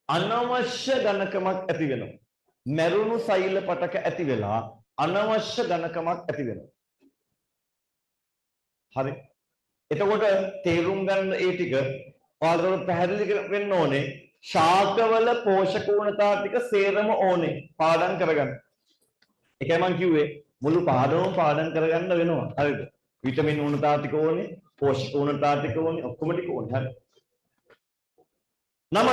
Speaker 1: අනවශ්‍ය ඝනකමක් ඇති වෙනවා. මැරුණු සෛල පටක ඇති වෙලා අනවශ්‍ය ඝනකමක් ඇති වෙනවා. හරි. එතකොට තේරුම් ගන්න ඒ ටික ඔයාලට පැහැදිලි වෙන්න ඕනේ. ශාකවල පෝෂක ඌනතා ටික සේරම ඕනේ පාඩම් කරගන්න. ඒකයි මම කිව්වේ මුළු පාඩමම පාඩම් කරගන්න වෙනවා. හරිද? විටමින් ඌනතා ටික ඕනේ, පෝෂක ඌනතා ටික ඕනේ, ඔක්කොම ටික ඕනේ. හරි. 9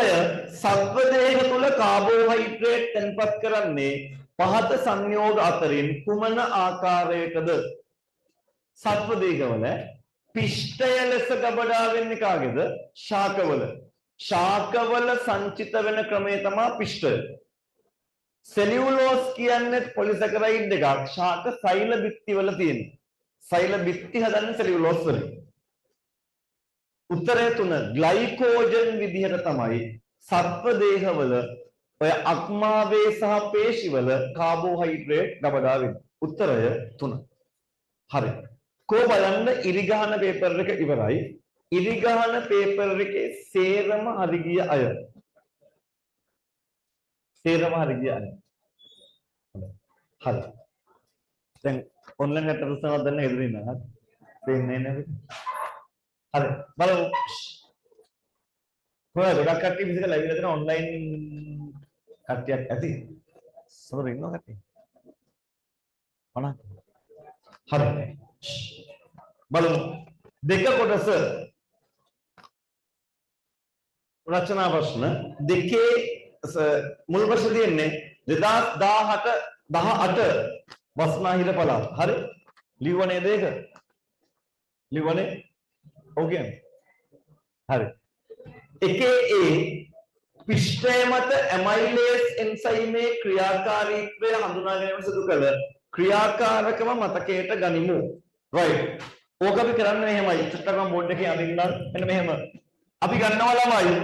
Speaker 1: සත්ව දේහ තුල කාබෝහයිඩ්‍රේට් තැන්පත් කරන්නේ පහත සංයෝග අතරින් කුමන ආකාරයකද? සත්ව දේහවල පිෂ්ඨය ලෙස ගබඩා වෙන්නේ කාගේද? ශාකවල. ශාකවල සංචිත වෙන ක්‍රමය තමයි පිෂ්ඨය. සෙලියුලෝස් කියන්නේ පොලිසැකරයිඩ් එකක් ශාක සෛල බිත්ති වල තියෙන. සෛල බිත්ති හදන්නේ සෙලියුලෝස් වලින්. උත්තරය 3 ග්ලයිකෝජන් විදිහට තමයි සත්ව දේහවල ඔය අක්මාවේ සහ පේශිවල කාබෝහයිඩ්‍රේට් ගබඩා වෙන්නේ. උත්තරය 3. හරි. කෝ බලන්න ඉරිගහන පේපර් එක ඉවරයි. ඉරිගහන පේපර් එකේ සේරම හරි ගිය අය. සේරම හරි ගිය අය. හරි. දැන් ඔන්ලයින් එකට උත්සාහ දෙන්න හෙදුරින්න හරි. දෙන්නේ නැහැ. හරි. බලමු. කොහොමද ගොඩක් කට්ටිය විසිකලා ලැබිලා තියෙන ඔන්ලයින් කට්ටියක් ඇති. සමහර ඉන්නවා කට්ටිය. හරි. බලමු. දෙක කොටස රචනා ප්‍රශ්න දෙකේ මුල් ප්‍රශ්න තියෙන්නේ 2018 බස්නාහිර පළාත. හරි? ලිව්වනේ දෙක. ලිව්වනේ? ඔව් කියන්නේ. හරි. එකේ A පිෂ්ඨය මත ඇමයිලේස් එන්සයිමේ ක්‍රියාකාරීත්වය හඳුනා ගැනීම සිදු කළ ක්‍රියාකාරකම මතකයට ගනිමු. right. ඕක අපි කරන්නේ මෙහෙමයි. චුට්ටක් මම බෝඩ් එකේ අඳින්නම්. මෙන්න මෙහෙම. අපි ගන්නවා ළමයි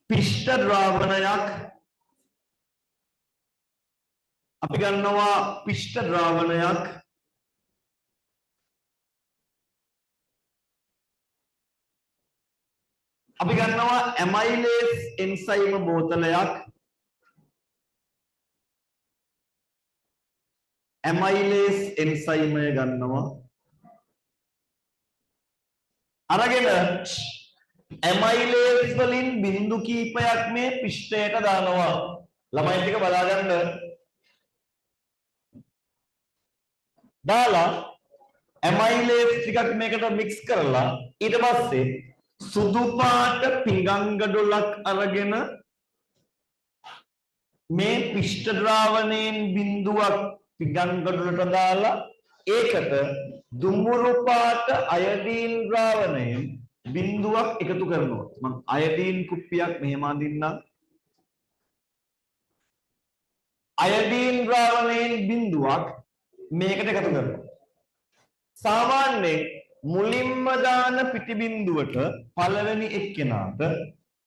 Speaker 1: පිෂ්ඨ ද්‍රාවණයක්. අපි ගන්නවා පිෂ්ඨ ද්‍රාවණයක්. අපි ගන්නවා ඇමයිලේස් එන්සයිම බෝතලයක්. ඇමයිලේස් එන්සයිමය ගන්නවා. අරගෙන ඇමයිලේස් වලින් බිඳු කීපයක් මේ පිෂ්ඨයට දානවා. ළමයි ටික බලා ගන්න. දාලා ඇමයිලේස් ටිකක් මේකට මික්ස් කරලා ඊට පස්සේ සුදු පාට පිඟන් ගඩොලක් අරගෙන මේ පිෂ්ඨ ද්‍රාවණයෙන් බිඳුවක් පිඟන් ගඩොලට දාලා ඒකට දුඹුරු පාට අයඩීන් ද්‍රාවණයෙන් බිඳුවක් එකතු කරනවා. මම අයඩීන් කුප්පියක් මෙහෙම අඳින්නම්. අයඩීන් ද්‍රාවණයෙන් බිඳුවක් මේකට එකතු කරනවා. සාමාන්‍යයෙන් මුලින්ම දාන පිටි බිඳුවට පළවෙනි එක්කෙනාට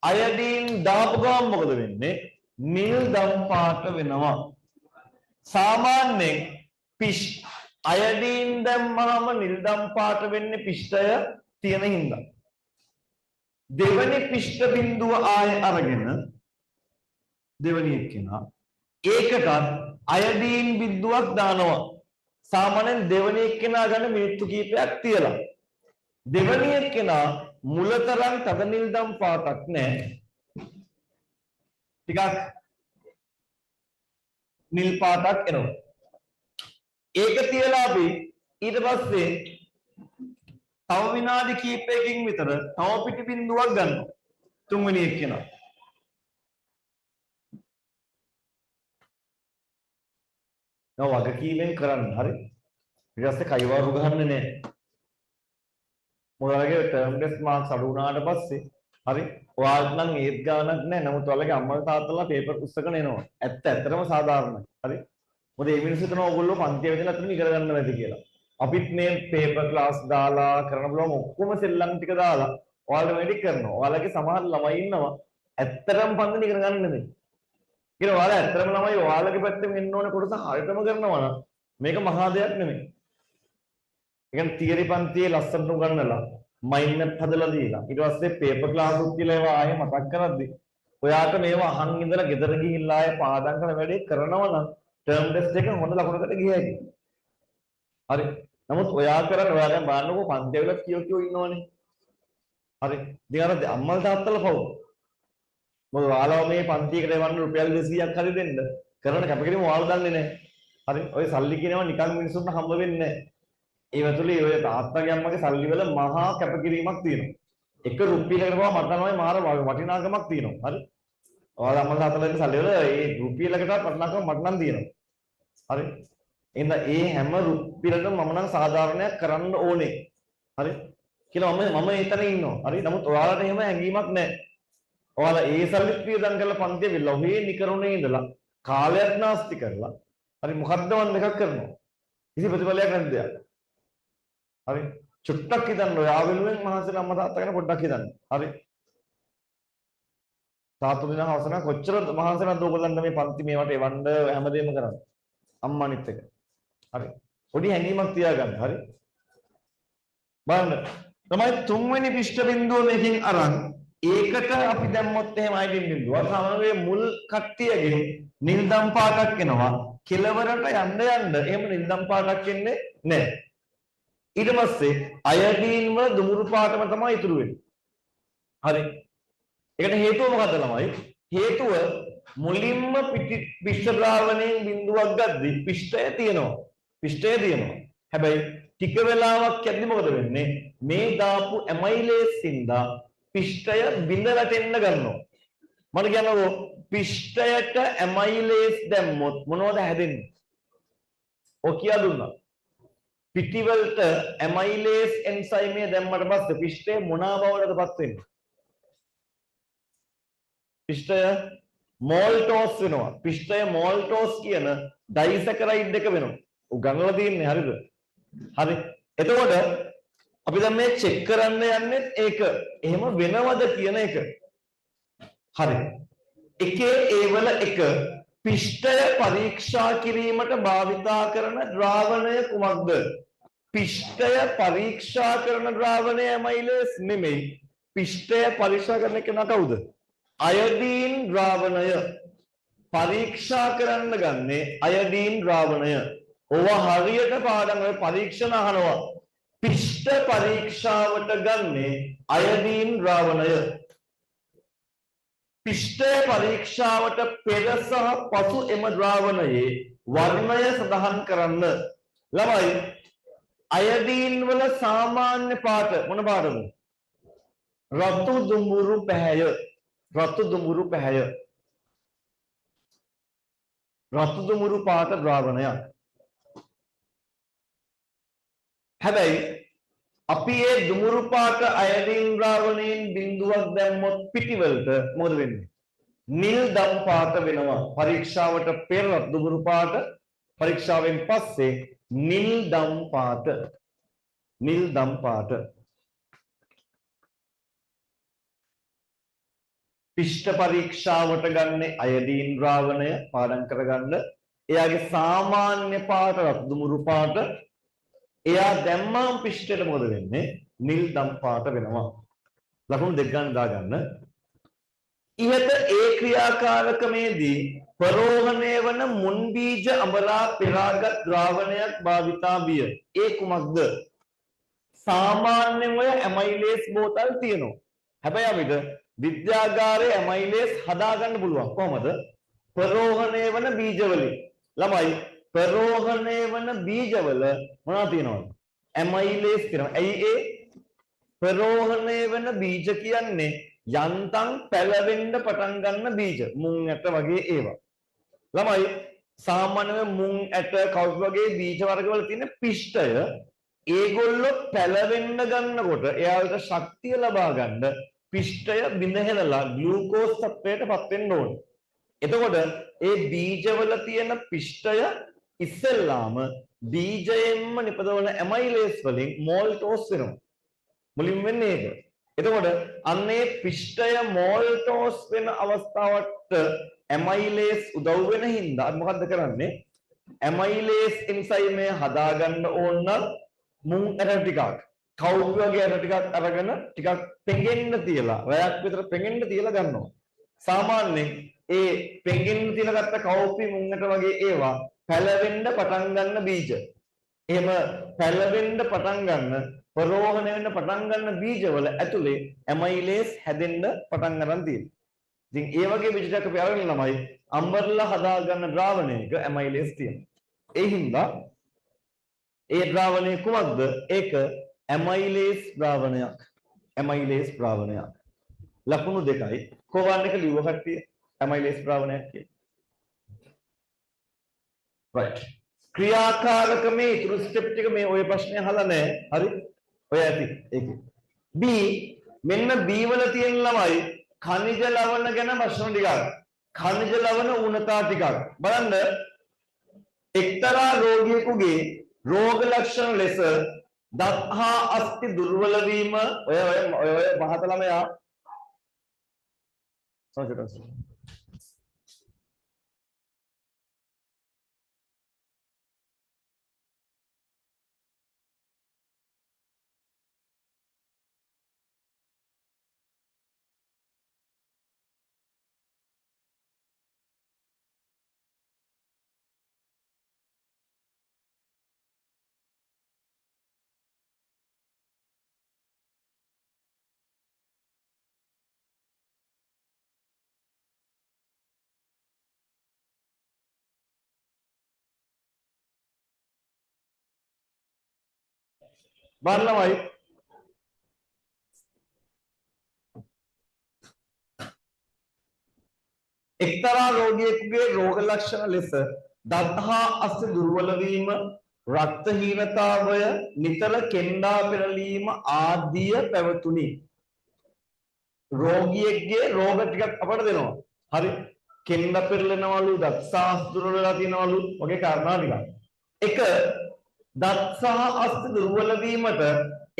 Speaker 1: අයඩීන් දාපු ගමන් මොකද වෙන්නේ? නිල් දම් පාට වෙනවා. සාමාන්‍යයෙන් අයඩීන් දැම්මම නිල් දම් පාට වෙන්නේ පිෂ්ඨය තියෙන හින්දා. දෙවෙනි පිෂ්ඨ බිඳුව ආයේ අරගෙන දෙවෙනි එක්කෙනා ඒකට අයඩීන් බිඳුවක් දානවා. සාමාන්‍යයෙන් දෙවෙනි එක්කෙනා ගන්න මිනිත්තු කිහිපයක් තියලා. දෙවෙනි එක්කෙනා මුලතරම් තද නිල් දම් පාටක් නැහැ. ටිකක් නිල් පාටක් එනවා. ඒක තියලා අපි ඊට පස්සේ තව විනාඩි කිහිපයකින් විතර තව පිටි බිඳුවක් ගන්නවා. තුන්වෙනි එක්කෙනා. නෝ වගකීමෙන් කරන්න. හරි. ඊට පස්සේ කයිවාරු ගහන්නේ නැහැ. මොකදගේ ටර්ම් ටෙස්ට් මාක්ස් අඩු වුණාට පස්සේ හරි ඔයාලට නම් ඒත් ගානක් නැහැ. නමුත් ඔයාලගේ අම්මලා තාත්තලා පේපර් පුස්තකන එනවා. ඇත්තටම සාධාරණයි. හරි. මොකද මේ මිනිස්සු හිතනවා ඕගොල්ලෝ පන්තිය වෙදලා අතන ඉගෙන ගන්න නැති කියලා. අපිත් මේ පේපර් ක්ලාස් දාලා කරන බලම ඔක්කොම සෙල්ලම් ටික දාලා ඔයාලට වැඩි කරනවා. ඔයාලගේ සමහර ළමයි ඉන්නවා ඇත්තටම පන්තිය ඉගෙන ගන්න නෙමෙයි. කියලා ඔයාලා ඇත්තටම ළමයි ඔයාලගේ පැත්තෙන් එන්න ඕනේ කොටස හරියටම කරනවා නම් මේක මහා දෙයක් නෙමෙයි. ඒ කියන්නේ තියරි පන්තියේ ලස්සනට උගන්වලා මයින්ඩ් මැප් හදලා දීලා ඊට පස්සේ පේපර් ක්ලාස් උත් කියලා ඒවා ආයෙ මතක් කරද්දී ඔයාට මේවා අහන් ඉඳලා ගෙදර ගිහිල්ලා ආයෙ පාඩම් කරන වැඩේ කරනවා නම් ටර්ම් ටෙස්ට් එක හොඳ ලකුණකට ගිය හැකියි. හරි. නමුත් ඔයා කරන්නේ ඔයා දැන් බලන්නකෝ පන්තිය වල කියෝ ඉන්නවනේ. හරි. ඉතින් අර අම්මලා තාත්තලා පව්. මොකද ඔයාලා මේ පන්තියකට එවන්න රුපියල් 200ක් හරි දෙන්න කරන කැපකිරීම ඔයාලා දන්නේ නැහැ. හරි. ඔය සල්ලි කියනවා නිකන් මිනිස්සුන්ට හම්බ වෙන්නේ නැහැ. ඒ වතුලේ ඔය තාත්තගේ අම්මගේ සල්ලි වල මහා කැපකිරීමක් තියෙනවා. එක රුපියලකට පවා මට තමයි මාර වටිනාකමක් තියෙනවා. හරි. ඔයාලා අම්මලා තාත්තලාගේ සල්ලි වල ඒ රුපියලකටවත් වටිනාකම මට නම් තියෙනවා. හරි. එහෙනම් ඒ හැම රුපියලකම මම නම් සාධාරණයක් කරන්න ඕනේ. හරි. කියලා මම එතන ඉන්නවා. හරි. නමුත් ඔයාලට එහෙම හැඟීමක් නැහැ. ඔයාලා ඒ සල්ලි ප්‍රියදම් කරලා පන්තිය වෙලා ඔහේ නිකරුණේ ඉඳලා කාලයක් නාස්ති කරලා හරි මොකද්ද වන් එකක් කරනවා. කිසි ප්‍රතිඵලයක් නැද්ද යාට? හරි. චුට්ටක් හිතන්න ඔයා වෙනුවෙන් මහසෙන් අම්මා තාත්තා ගැන පොඩ්ඩක් හිතන්න. හරි. තාත්තා දින හවසන කොච්චර මහන්සියක්ද ඔයගොල්ලන්ට මේ පන්ති මේවට එවන්න හැමදේම කරන්නේ. අම්මා අනිත් එක. හරි. පොඩි හැඟීමක් තියාගන්න. හරි. බලන්න. තමයි තුන්වෙනි පිෂ්ඨ බිඳුව මේකෙන් අරන් ඒකට අපි දැම්මොත් එහෙම අයිඩින් බිඳුව. සමහරවිට මුල් කට්ටියගේ නිල්දම් පාටක් එනවා. කෙලවරට යන්න එහෙම නිල්දම් පාටක් එන්නේ නැහැ. ඊට පස්සේ අයඩීන් වල දුමුරු පාටම තමයි ඉතුරු වෙන්නේ. හරි. ඒකට හේතුව මොකද්ද ළමයි? හේතුව මුලින්ම පිෂ්ඨ ද්‍රාවණයෙන් බිඳුවක් ගද්දි පිෂ්ඨය තියෙනවා. පිෂ්ඨය තියෙනවා. හැබැයි ටික වෙලාවක් යද්දි මොකද වෙන්නේ? මේ දාපු ඇමයිලේස් හින්දා පිෂ්ඨය බිඳ වැටෙන්න ගන්නවා. මට කියන්නකෝ පිෂ්ඨයට ඇමයිලේස් දැම්මොත් මොනවද හැදෙන්නේ? ඔය කියා දුන්නා. පිටිවලට ඇමයිලේස් එන්සයිමය දැම්මට පස්සේ පිෂ්ඨය මොනවා බවටදපත් වෙන්නේ? පිෂ්ඨය මෝල්ටෝස් වෙනවා. පිෂ්ඨය මෝල්ටෝස් කියන ඩයිසැකරයිඩ් එක වෙනවා. උගන්වලා තියෙන්නේ හරිද? හරි. එතකොට අපි දැන් මේ චෙක් කරන්න යන්නේ ඒක. එහෙම වෙනවද කියන එක. හරි. එකේ ඒවල එක පිෂ්ඨය පරීක්ෂා කිරීමට භාවිතා කරන ද්‍රාවණය කුමක්ද? පිෂ්ඨය පරීක්ෂා කරන ද්‍රාවණය ඇමයිලේස් නෙමෙයි. පිෂ්ඨය පරීක්ෂා කරන කෙනා කවුද? අයඩීන් ද්‍රාවණය. පරීක්ෂා කරන්න ගන්නේ අයඩීන් ද්‍රාවණය. ඕවා හරියට පාඩම් වල පරීක්ෂණ අහනවා. පිෂ්ඨ පරීක්ෂාවට ගන්නේ අයඩීන් ද්‍රාවණය. පිෂ්ඨ පරීක්ෂාවට පෙර සහ පසු එම ද්‍රාවණයේ වර්ණය සඳහන් කරන්න. ළමයි අයඩීන් වල සාමාන්‍ය පාට මොන පාටද? රතු දුඹුරු පැහැය. රතු දුඹුරු පැහැය. රතු දුඹුරු පාට ද්‍රාවණයක්. හැබැයි අපි මේ දුඹුරු පාට අයඩීන් ද්‍රාවණයෙන් බිඳුවක් දැම්මොත් පිටිවලට මොකද වෙන්නේ? නිල් දම් පාට වෙනවා. පරීක්ෂාවට පෙර දුඹුරු පාට, පරීක්ෂාවෙන් පස්සේ නිල් දම් පාට. නිල් දම් පාට. පිෂ්ඨ පරීක්ෂාවට ගන්න අයඩීන් ද්‍රාවණය පාඩම් කරගන්න. එයාගේ සාමාන්‍ය පාට රතු දුඹුරු පාට. එයා දැම්මම පිෂ්ඨයට මොකද වෙන්නේ? නිල් දම් පාට වෙනවා. ලකුණු දෙක ගන්න දාගන්න. ඉහත ඒ ක්‍රියාකාරකමේදී ප්‍රරෝහණය වන මුන් බීජ අඹරා පෙරාගත් ද්‍රාවණයක් භාවිතා විය. ඒ කුමක්ද? සාමාන්‍යයෙන් ඔය ඇමයිලේස් බෝතල් තියෙනවා. හැබැයි අපිට විද්‍යාගාරයේ ඇමයිලේස් හදාගන්න පුළුවන්. කොහොමද? ප්‍රරෝහණය වන බීජවලින්. ළමයි ප්‍රරෝහණය වන බීජවල මොනවද තියෙනවද? ඇමයිලේස් තියෙනවා. ඇයි ඒ? ප්‍රරෝහණය වන බීජ කියන්නේ යන්තම් පැලවෙන්න පටන් ගන්න බීජ. මුං ඇට වගේ ඒවා. ළමයි සාමාන්‍යයෙන් මුං ඇට කවුස් වගේ බීජ වර්ගවල තියෙන පිෂ්ඨය ඒගොල්ලෝ පැලවෙන්න ගන්නකොට එයාලට ශක්තිය ලබා ගන්න පිෂ්ඨය බිඳ හෙලලා ග්ලූකෝස් තත්ත්වයටපත් වෙන්න ඕනේ. එතකොට ඒ බීජවල තියෙන පිෂ්ඨය ඉස්සෙල්ලාම බීජයෙන්ම නිපදවන ඇමයිලේස් වලින් මෝල්ටෝස් වෙනවා. මුලින් වෙන්නේ ඒක. එතකොට අන්නේ පිෂ්ඨය මෝල්ටෝස් වෙන අවස්ථාවට ඇමයිලේස් උදව් වෙන හින්දා මොකද්ද කරන්නේ? ඇමයිලේස් එන්සයිමය හදාගන්න ඕන නම් මුං ඇට ටිකක් කවුරු වගේ ඇට ටිකක් අරගෙන ටිකක් පෙඟෙන්න තියලා රැයක් විතර පෙඟෙන්න තියලා ගන්නවා. සාමාන්‍යයෙන් ඒ පෙඟෙන්න තියලා ගත්ත කවුපි මුං ඇට වගේ ඒවා පැලවෙන්න පටන් ගන්න බීජ. එහෙම පැලවෙන්න පටන් ගන්න ප්‍රරෝහණය වෙන්න පටන් ගන්න බීජවල ඇතුලේ ඇමයිලේස් හැදෙන්න පටන් ගන්න තියෙනවා. ඉතින් ඒ වගේ බීජ ටික අපි අරගෙන ළමයි අම්බර්ලා හදා ගන්න ද්‍රාවණයක ඇමයිලේස් තියෙනවා. ඒ හින්දා ඒ ද්‍රාවණය කුමක්ද? ඒක ඇමයිලේස් ද්‍රාවණයක්. ඇමයිලේස් ද්‍රාවණයක්. ලකුණු දෙකයි. කොහොමද එක ලියුව කට්ටිය? ඇමයිලේස් ද්‍රාවණයක් කියන්නේ. right. ක්‍රියාකාරකමේ ඉතුරු ස්ටෙප් ටික මේ ඔය ප්‍රශ්නේ අහලා නැහැ. හරි? ඔය ඇති. ඒකේ. B මෙන්න B වල තියෙන ළමයි khනිජ ලවණ ගැන ප්‍රශ්න ටිකක්. khනිජ ලවණ ඌනතා ටිකක්. බලන්න එක්තරා රෝගියෙකුගේ රෝග ලක්ෂණ ලෙස දත් හා අස්ථි දුර්වල වීම ඔය මහත ළමයා සමහරවිට බලන්නමයි එක්තරා රෝගියෙකුගේ රෝග ලක්ෂණ ලෙස දත් හා අස්ථි දුර්වල වීම, රක්තහීනතාවය, නිතර කෙන්ඩා පෙරලීම ආදිය පැවතුණි. රෝගියෙක්ගේ රෝග ටිකක් අපට දෙනවා. හරි. කෙන්ඩා පෙරලෙනවලු, දත් සහ අස්ථි දුර්වල වෙලා තියෙනවලු වගේ කාරණා ටිකක්. එක දත් සහ අස්ථි දුර්වල වීමට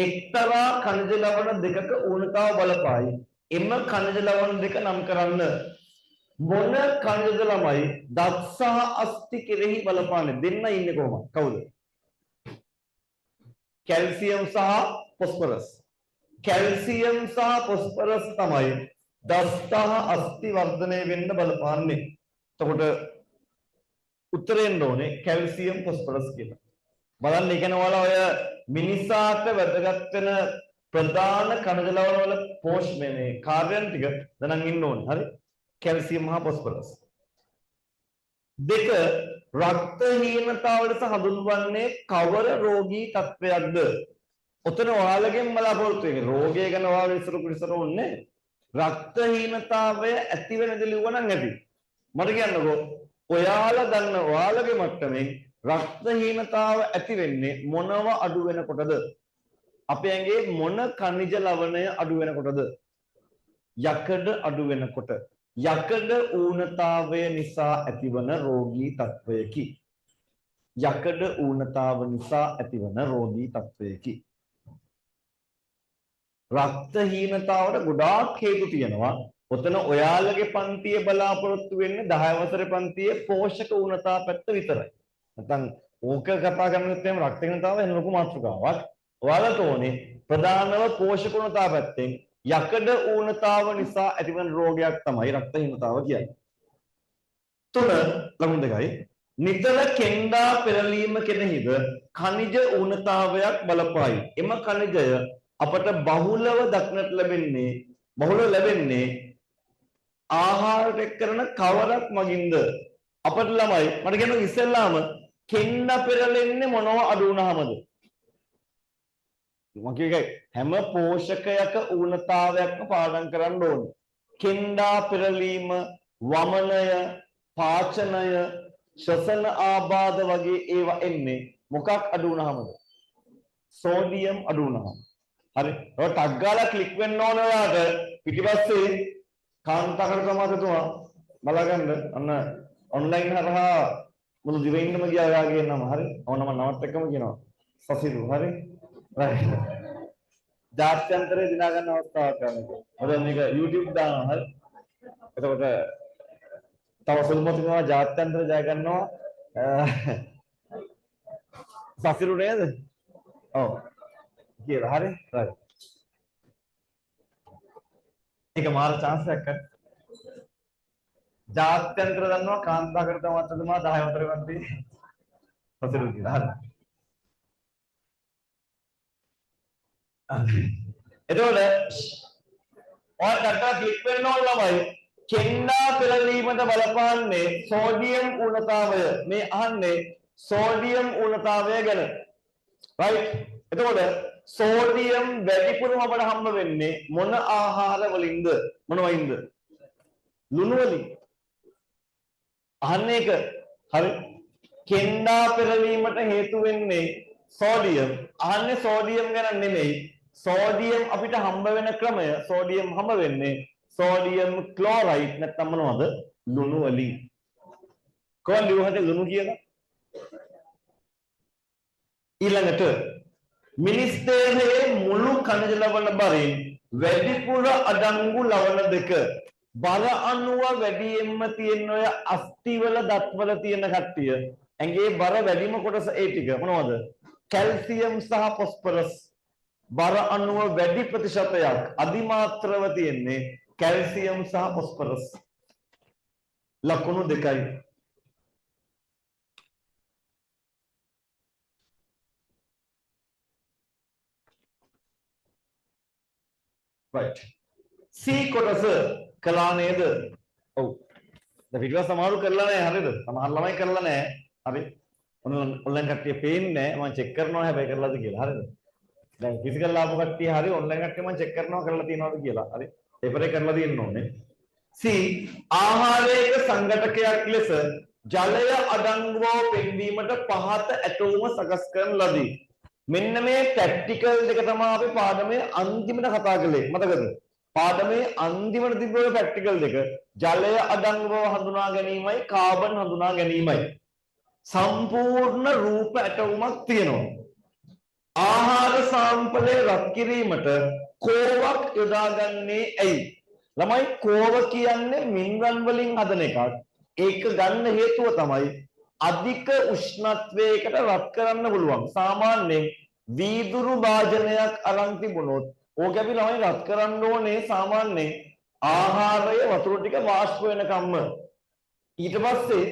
Speaker 1: එක්තරා කණජ ලවණ දෙකක ඌනතාව බලපායි. එම කණජ ලවණ දෙක නම් කරන්න. මොන කණජද ළමයි දත් සහ අස්ථි කෙරෙහි බලපාන්නේ? දෙන්න ඉන්නේ කොහොමද? කවුද? කැල්සියම් සහ ෆොස්ෆරස්. කැල්සියම් සහ ෆොස්ෆරස් තමයි දත් සහ අස්ථි වර්ධනය වෙන්න බලපාන්නේ. එතකොට උත්තරෙන්න ඕනේ කැල්සියම් ෆොස්ෆරස් කියලා. බලන්න ඒ කියන්නේ ඔයාලා ඔය මිනිසාට වැදගත් වෙන ප්‍රධාන කණජ ලවණ වල පෝෂණය මේ කාර්යයන් ටික දැනන් ඉන්න ඕනේ. හරි? කැල්සියම් හා ෆොස්ෆරස්. දෙක රක්තහීනතාව ලෙස හඳුන්වන්නේ කවර රෝගී තත්වයක්ද? ඔතන ඔයාලගෙන් බලාපොරොත්තු වෙන්නේ රෝගය ගැන ඔයාලා ඉස්සර පිළිසර ඕනේ. රක්තහීනතාවය ඇති වෙන දේ ලියුවනම් ඇති. මට කියන්නකෝ ඔයාලා දන්න ඔයාලගේ මට්ටමින් රක්තහීනතාව ඇති වෙන්නේ මොනව අඩු වෙනකොටද? අපේ ඇඟේ මොන ಖನಿಜ ලවණය අඩු වෙනකොටද? යකඩ අඩු වෙනකොට. යකඩ ඌනතාවය නිසා ඇතිවන රෝගී තත්වයකි. යකඩ ඌනතාව නිසා ඇතිවන රෝගී තත්වයකි. රක්තහීනතාවට ගොඩාක් හේතු තියෙනවා. ඔතන ඔයාලගේ පන්තියේ බලාපොරොත්තු වෙන්නේ 10 වසරේ පන්තියේ පෝෂක ඌනතාව පැත්ත විතරයි. නැත්නම් ඕක කතා කරනකොට එහෙම රක්තහීනතාව වෙන ලොකු මාතෘකාවක්. ඔයාලට ඕනේ ප්‍රධානව පෝෂක ඌනතාව පැත්තෙන් යකඩ ඌනතාව නිසා ඇතිවන රෝගයක් තමයි රක්තහීනතාව කියන්නේ. 3 ලකුණු දෙකයි. නිතර කෙන්ඩා පෙරලීම කෙරෙහිද ඛනිජ ඌනතාවයක් බලපායි. එම ඛනිජය අපට බහුලව දක්නට ලැබෙන්නේ ආහාරයට එක් කරන කවරක් මගින්ද? අපට ළමයි මට කියන්න ඉස්සෙල්ලාම කෙන්ඩා පෙරලෙන්නේ මොනව අඩු වුණාමද? මගේ හැම පෝෂකයක ඌනතාවයක්ම පාඩම් කරන්න ඕනේ. කෙන්ඩා පෙරලීම, වමනය, පාචනය, ශ්වසන ආබාධ වගේ ඒවා එන්නේ මොකක් අඩු වුණාමද? සෝඩියම් අඩු වුණාම. හරි. ඔය ටග් ගාලා ක්ලික් වෙන්න ඕන ඔයාලට පිටිපස්සේ කාන්තාකට සමාජතුමා බලගන්න අන්න ඔන්ලයින් හරහා මුළු දිවෙන්නම ගියා ඔයාගේ නම. හරි. ඕනම නමත් එක්කම කියනවා. සසිරු. හරි. ජාත්‍යන්තරේ දිනා ගන්න අවස්ථාවක් ගන්නවා. මොකද මේක YouTube දානවා. හරි. එතකොට තව සුළුමතුමා ජාත්‍යන්තර ජය ගන්නවා. සසිරු නේද? ඔව්. කියලා. හරි. right. ඒක මාර chance එකක්. ජාත්‍යන්තර දන්නවා කාන්තාකරත මතතුමා 10 වසරේ වන්ති සසිරු කියලා. හරි. එතකොට ඔයාලට ක්ලික් වෙන්න ඕන ළමයි කෙන්ඩා පෙරලීමට බලපාන්නේ සෝඩියම් ඌනතාවය. මේ අහන්නේ සෝඩියම් ඌනතාවය ගැන. right. එතකොට සෝඩියම් වැඩිපුරම අපට හම්බ වෙන්නේ මොන ආහාර වලින්ද? මොන වයින්ද? ලුණු වලින්. අහන්නේ ඒක. හරි. කෙන්ඩා පෙරලීමට හේතු වෙන්නේ සෝඩියම්. අහන්නේ සෝඩියම් ගැන නෙමෙයි. සෝඩියම් අපිට හම්බ වෙන ක්‍රමය සෝඩියම් හම්බ වෙන්නේ සෝඩියම් ක්ලෝරයිඩ් නැත්නම් මොනවද? ලුණු වලින්. කොහොමද ලියුවහට ලුණු කියලා? ඊළඟට මිනිස් දේහයේ මුළු කණජ ලවණ බරින් වැඩිපුර අඩංගු ලවණ දෙක බර අණුව වැඩියෙන්ම තියෙන ඔය අස්ථිවල දත්වල තියෙන කට්ටිය ඇඟේ බර වැඩිම කොටස ඒ ටික මොනවද? කැල්සියම් සහ ෆොස්ෆරස්. බර අණුව වැඩි ප්‍රතිශතයක් අධිමාත්‍රව තියෙන්නේ කැල්සියම් සහ ෆොස්ෆරස්. ලකුණු දෙකයි. right. C කොටස කළා නේද? ඔව්. දැන් පිටුව සමහරු කරලා නැහැ හරිද? සමහර ළමයි කරලා නැහැ. හරි. ඔන්ලයින් කට්ටිය පේන්නේ නැහැ. මම චෙක් කරනවා හැබැයි කරලාද කියලා. හරිද? දැන් ෆිසිකල් ආපු කට්ටිය හරි ඔන්ලයින් කට්ටිය මම චෙක් කරනවා කරලා තියෙනවද කියලා. හරි. පේපර් එක කරලා තියෙන්න ඕනේ. C ආහාරයක සංඝටකයක් ලෙස ජලය අඩංගුව පෙන්වීමට පහත ඇටෝම සකස් කරන ලදී. මෙන්න මේ ප්‍රැක්ටිකල් දෙක තමයි අපි පාඩමේ අන්තිමට කතා කළේ. මතකද? පාඩමේ අන්තිමට තිබුණේ ප්‍රැක්ටිකල් දෙක. ජලය අඩංගුව හඳුනා ගැනීමයි කාබන් හඳුනා ගැනීමයි. සම්පූර්ණ රූප ඇටෝමක් තියෙනවා. ආහාර සාම්පලය රත් කිරීමට කෝවක් යොදාගන්නේ ඇයි? ළමයි කෝව කියන්නේ මිනරල් වලින් හදන එකක්. ඒක ගන්න හේතුව තමයි අධික උෂ්ණත්වයකට රත් කරන්න පුළුවන්. සාමාන්‍යයෙන් වීදුරු භාජනයක් අරන් තිබුණොත් ඕක අපි ළමයි රත් කරන්න ඕනේ සාමාන්‍යයෙන් ආහාරය වතුර ටික වාෂ්ප වෙනකම්ම. ඊට පස්සේ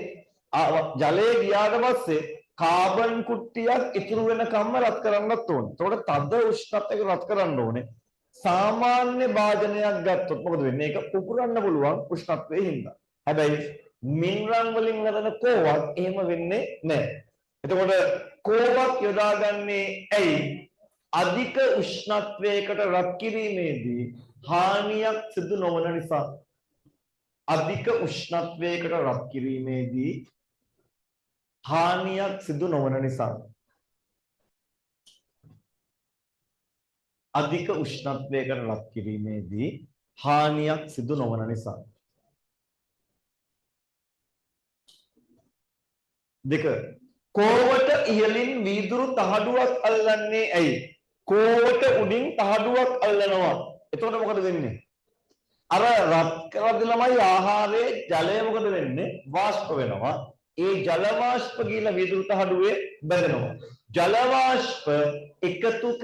Speaker 1: ජලය ගියාට පස්සේ කාබන් කුට්ටියක් ඉතුරු වෙනකම්ම රත් කරන්නත් ඕනේ. ඒතකොට තද උෂ්ණත්වයක රත් කරන්න ඕනේ. සාමාන්‍ය භාජනයක් ගත්තොත් මොකද වෙන්නේ? ඒක පුපුරන්න පුළුවන් උෂ්ණත්වයේ හින්දා. හැබැයි මිනරල් වලින් හදන කෝවක් එහෙම වෙන්නේ නැහැ. එතකොට කෝවක් යොදාගන්නේ ඇයි? අධික උෂ්ණත්වයකට රත් කිරීමේදී හානියක් සිදු නොවන නිසා. අධික උෂ්ණත්වයකට රත් කිරීමේදී හානියක් සිදු නොවන නිසා. අධික උෂ්ණත්වයකට රත් කිරීමේදී හානියක් සිදු නොවන නිසා. දෙක කෝවට ඉහළින් වීදුරු තහඩුවක් අල්ලන්නේ ඇයි? කෝවට උඩින් තහඩුවක් අල්ලනවා. එතකොට මොකද වෙන්නේ? අර රත් කරද්දී ළමයි ආහාරයේ ජලය මොකද වෙන්නේ? වාෂ්ප වෙනවා. ඒ ජල වාෂ්ප ගිහිලා වීදුරු තහඩුවේ බැඳෙනවා. ජල වාෂ්ප එකතු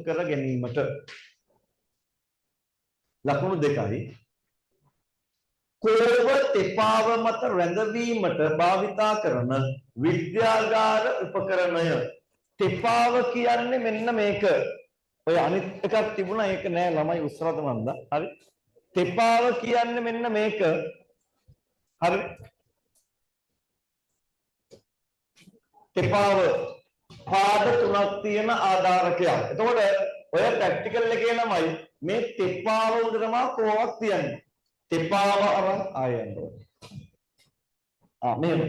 Speaker 1: කර ගැනීමට ලකුණු දෙකයි. කෝව තෙපාව මත රැඳවීමට භාවිතා කරන විද්‍යාගාර උපකරණය. තෙපාව කියන්නේ මෙන්න මේක. ඔය අනිත් එකක් තිබුණා ඒක නෑ ළමයි උස්සරද මන්ද. හරි. තෙපාව කියන්නේ මෙන්න මේක. හරි. තෙපාව පාද තුනක් තියෙන ආධාරකයක්. එතකොට ඔය ප්‍රැක්ටිකල් එකේ ළමයි මේ තෙපාව උඩ තමයි කෝවක් තියන්නේ. තෙපාව අරන් ආයෙත්. මෙහෙම.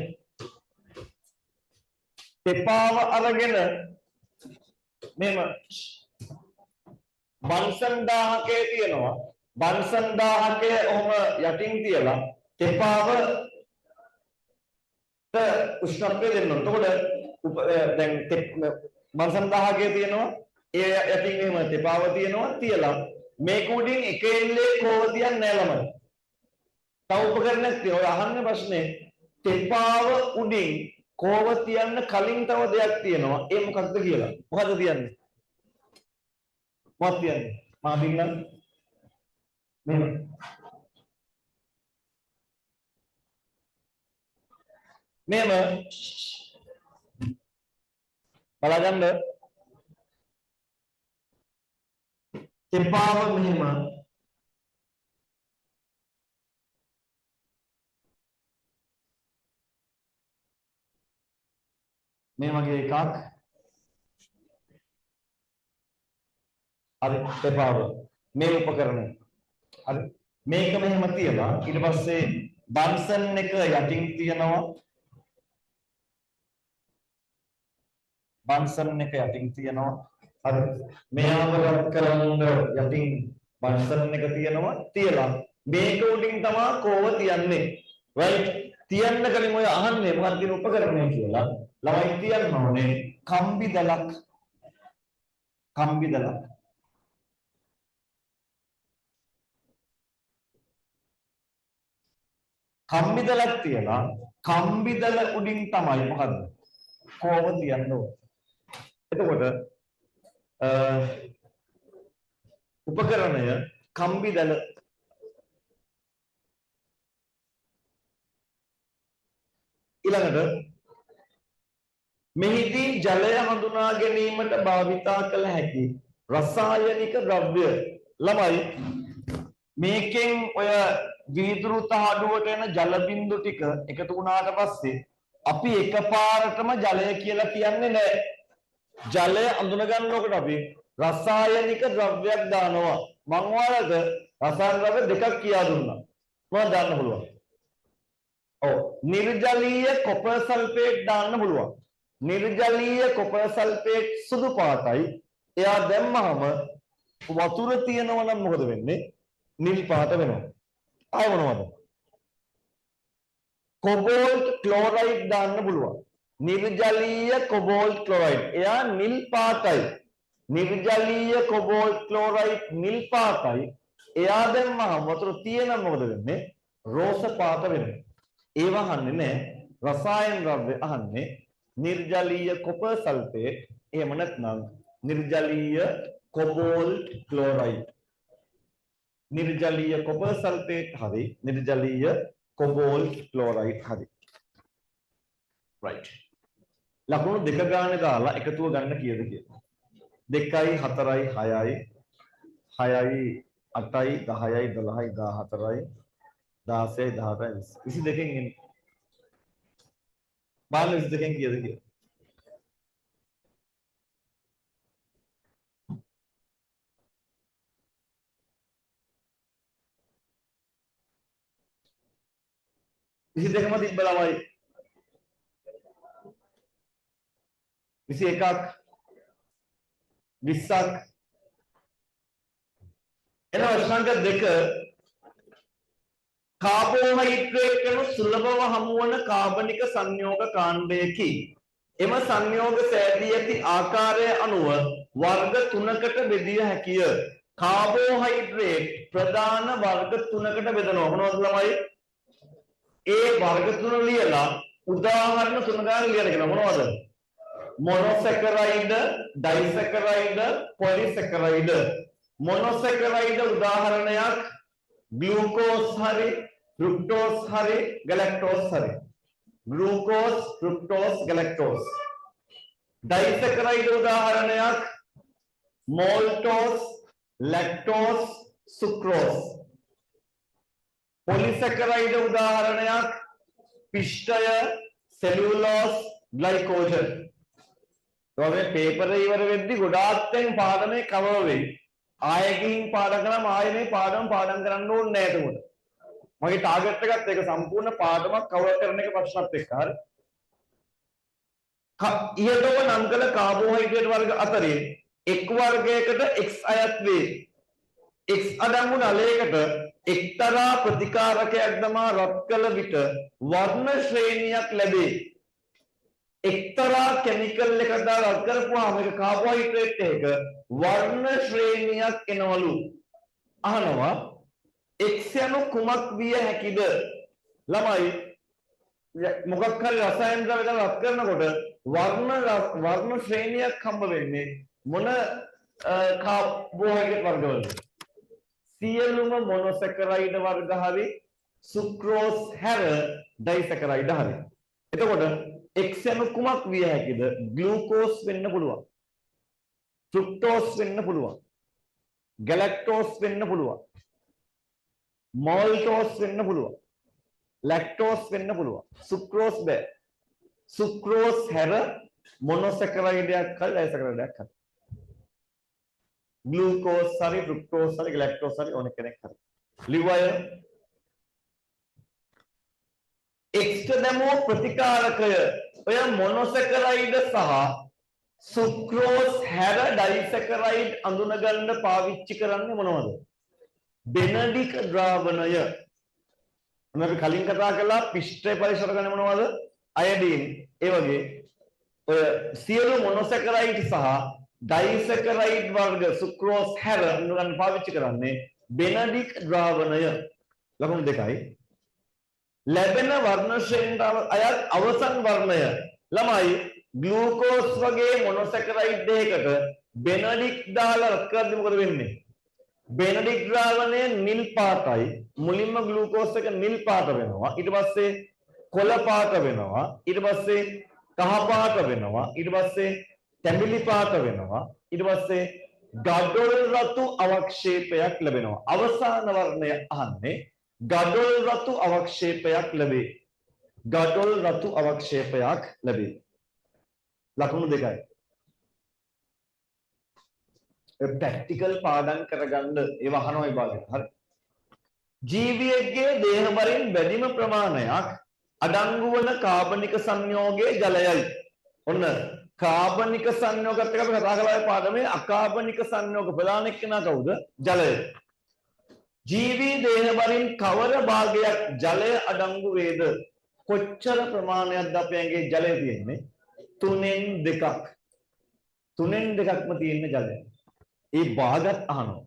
Speaker 1: තෙපාව අරගෙන මෙහෙම බන්සන් 1000කේ තියෙනවා. බන්සන් 1000කේ ඔහම යටින් තියලා තෙපාව උෂ්ණත්වය දෙන්න ඕන. එතකොට දැන් බන්සන් 1000කේ තියෙනවා. ඒ යටින් එහෙම තෙපාව තියෙනවා තියලා මේක උඩින් එක එල්ලේ කෝව තියන්නේ නැහැ ළමයි. තව උපකරණයක් තියෙනවා. ඔය අහන්න ප්‍රශ්නේ තෙපාව උඩින් කෝව තියන්න කලින් තව දෙයක් තියෙනවා. ඒ මොකක්ද කියලා. මොකද තියන්නේ? මොකක්ද තියන්නේ? මා බින්නම් මෙහෙම. මෙහෙම බලගන්න තෙපාව මෙහෙම මේ වගේ එකක්. හරි තෙපාව මේ උපකරණය. හරි මේක මෙහෙම තියලා ඊට පස්සේ බන්සන් එක යටින් තියනවා. බන්සන් එක යටින් තියනවා. හරි මෙයාව රත් කරන්න යටින් බන්සන් එක තියනවා. තියලා මේක උඩින් තමයි කෝව තියන්නේ. රයිට් තියන්න කලින් ඔය අහන්නේ මොකක්ද කියන උපකරණය කියලා. ළමයි තියන්න ඕනේ කම්බි දලක්. කම්බි දලක්. කම්බි දලක් තියලා කම්බි දල උඩින් තමයි මොකද්ද කෝව තියන්න ඕනේ. එතකොට උපකරණය කම්බි දල ඊළඟට මෙහිදී ජලය හඳුනා ගැනීමට භාවිතා කළ හැකි රසායනික ද්‍රව්‍ය. ළමයි මේකෙන් ඔය වීදුරු තහඩුවට එන ජල බිඳු ටික එකතු වුණාට පස්සේ අපි එකපාරටම ජලය කියලා කියන්නේ නැහැ. ජලය අඳුන ගන්නකොට අපි රසායනික ද්‍රව්‍යයක් දානවා. මම ඔයාලට රසායන ද්‍රව්‍ය දෙකක් කියා දුන්නා. මොනවද දාන්න පුළුවන්? ඔව් නිර්ජලීය කොපර් සල්ෆේට් දාන්න පුළුවන්. නිර්ජලීය කොපර් සල්ෆේට් සුදු පාටයි. එයා දැම්මහම වතුර තියෙනවා නම් මොකද වෙන්නේ? නිල් පාට වෙනවා. ආය මොනවද? කොබෝල්ට් ක්ලෝරයිඩ් දාන්න පුළුවන්. නිර්ජලීය කොබෝල්ට් ක්ලෝරයිඩ්. එයා නිල් පාටයි. නිර්ජලීය කොබෝල්ට් ක්ලෝරයිඩ් නිල් පාටයි. එයා දැම්මහම වතුර තියෙනම් මොකද වෙන්නේ? රෝස පාට වෙනවා. ඒව අහන්නේ නැහැ. රසායන ද්‍රව්‍ය අහන්නේ නිර්ජලීය කොපර් සල්ෆේට්. එහෙම නැත්නම් නිර්ජලීය කොබෝල්ට් ක්ලෝරයිඩ්. නිර්ජලීය කොපර් සල්ෆේට් හරි නිර්ජලීය කොබෝල්ට් ක්ලෝරයිඩ් හරි. right. ලකුණු දෙක ගානේ දාලා එකතුව ගන්න කීයද කියලා. 2යි 4යි 6යි 6යි 8යි 10යි 12යි 14යි 16යි 18යි 22කින් එන්නේ. බලන්න 22කින් කීයද කියලා. इसी देख मत इब्बला भाई 21ක් 20ක් එනවා සංක දෙක කාබෝහයිඩ්‍රේට් වල සුලභව හමුවන කාබනික සංයෝග කාණ්ඩයකි. එම සංයෝග සෑදී ඇති ආකාරය අනුව වර්ග 3කට බෙදිය හැකිය. කාබෝහයිඩ්‍රේට් ප්‍රධාන වර්ග 3කට බෙදනවා. මොනවද ළමයි? ඒ වර්ග 3 ලියලා උදාහරණ 3 ගන්න ලියන්න කියනවා. මොනවද? මොනොසැකරයිඩ්, ඩයිසැකරයිඩ්, පොලිසැකරයිඩ්. මොනොසැකරයිඩ් උදාහරණයක් ග්ලූකෝස් හරි, ෆ්‍රුක්ටෝස් හරි, ගැලැක්ටෝස් හරි. ග්ලූකෝස්, ෆ්‍රුක්ටෝස්, ගැලැක්ටෝස්. ඩයිසැකරයිඩ් උදාහරණයක් මෝල්ටෝස්, ලැක්ටෝස්, සුක්‍රෝස්. පොලිසැකරයිඩ් උදාහරණයක් පිෂ්ඨය, සෙලියුලෝස්, ග්ලයිකෝජන්. ඔය පේපර් ඉවර වෙද්දි ගොඩාක් තැන් පාඩමේ කවර් වෙයි. ආයෙ ගිහින් පාඩම් කරාම ආයෙ මේ පාඩම් කරන්න ඕනේ නැහැ එතකොට. මගේ ටාගට් එකත් ඒක සම්පූර්ණ පාඩමක් කවර් කරන එක ප්‍රශ්නත් එක්ක හරි. ඉහළම නම් කළ කාබෝහයිඩ්‍රේට් වර්ග අතරින් එක් වර්ගයකට X අයත් වේ. X අඩංගු නලයකට එක්තරා ප්‍රතිකාරකයක් දමා රත් කළ විට වර්ණ ශ්‍රේණියක් ලැබේ. එක්තරා කෙමිකල් එකක් දාලා රත් කරපුවාම ඒක කාබෝහයිඩ්‍රේට් එක වර්ණ ශ්‍රේණියක් එනවලු. අහනවා X යනු කුමක් විය හැකිද? ළමයි මොකක් හරි රසායන ද්‍රව්‍ය දාලා රත් කරනකොට වර්ණ ශ්‍රේණියක් හම්බ වෙන්නේ මොන කාබෝහයිඩ්‍රේට් වර්ගවලද? සියලුම මොනොසැකරයිඩ් වර්ග හරි සුක්‍රෝස් හැර ඩයිසැකරයිඩ් හරි. එතකොට X යනු කුමක් විය හැකිද? ග්ලූකෝස් වෙන්න පුළුවන්. ෆ්‍රුක්ටෝස් වෙන්න පුළුවන්. ගැලැක්ටෝස් වෙන්න පුළුවන්. මෝල්ටෝස් වෙන්න පුළුවන්. ලැක්ටෝස් වෙන්න පුළුවන්. සුක්‍රෝස් බෑ. සුක්‍රෝස් හැර මොනොසැකරයිඩයක් හරි ඩයිසැකරයිඩයක් හරි. ग्लूकोज सारी फ्रुक्टोज सारी गैलेक्टोज सारी ओने कनेक्ट कर लिवाय एक्स्ट डेमो प्रतिकारकය ඔය මොනොසැකරයිඩ් සහ සුක්‍රෝස් හැර ඩයිසැකරයිඩ් අඳුන ගන්න පාවිච්චි කරන්නේ මොනවද? බෙනඩික් ද්‍රාවණය. අපි කලින් කතා කළා පිෂ්ඨය පරිසර ගන්න මොනවද? අයඩින්. ඒ වගේ ඔය සියලු මොනොසැකරයිඩ් සහ ඩයිසැකරයිඩ් වර්ග සුක්‍රෝස් හැර අඳුනගන්න පාවිච්චි කරන්නේ බෙනඩික් ද්‍රාවණය. ලකුණු දෙකයි. ලැබෙන වර්ණ ශ්‍රේණියට අයත් අවසන් වර්ණය. ළමයි ග්ලූකෝස් වගේ මොනොසැකරයිඩ් එකකට බෙනඩික් දාලා රත් කරද්දි මොකද වෙන්නේ? බෙනඩික් ද්‍රාවණය නිල් පාටයි. මුලින්ම ග්ලූකෝස් එක නිල් පාට වෙනවා. ඊට පස්සේ කොළ පාට වෙනවා. ඊට පස්සේ කහ පාට වෙනවා. ඊට පස්සේ තැඹිලි පාට වෙනවා. ඊට පස්සේ ගඩොල් රතු අවක්ෂේපයක් ලැබෙනවා. අවසාන වර්ණය අහන්නේ ගඩොල් රතු අවක්ෂේපයක් ලැබේ. ගඩොල් රතු අවක්ෂේපයක් ලැබේ. ලකුණු දෙකයි. ප්‍රැක්ටිකල් පාඩම් කරගන්න ඒව අහනවා විභාගෙට. හරි. ජීවියෙක්ගේ දේහ බරින් වැඩිම ප්‍රමාණයක් අඩංගු වන කාබනික සංයෝගයේ ජලයයි. ඔන්න කාබනික සංයෝගත් එක්ක අපි කතා කළා පාඩමේ අකාබනික සංයෝග ප්‍රධාන එක්කෙනා කවුද? ජලය. ජීවී දේහ බරින් කවර භාගයක් ජලය අඩංගු වේද? කොච්චර ප්‍රමාණයක්ද අපේ ඇඟේ ජලය තියෙන්නේ? 3න් 2ක්. 3න් 2ක්ම තියෙන ජලය. ඒ භාගත් අහනවා.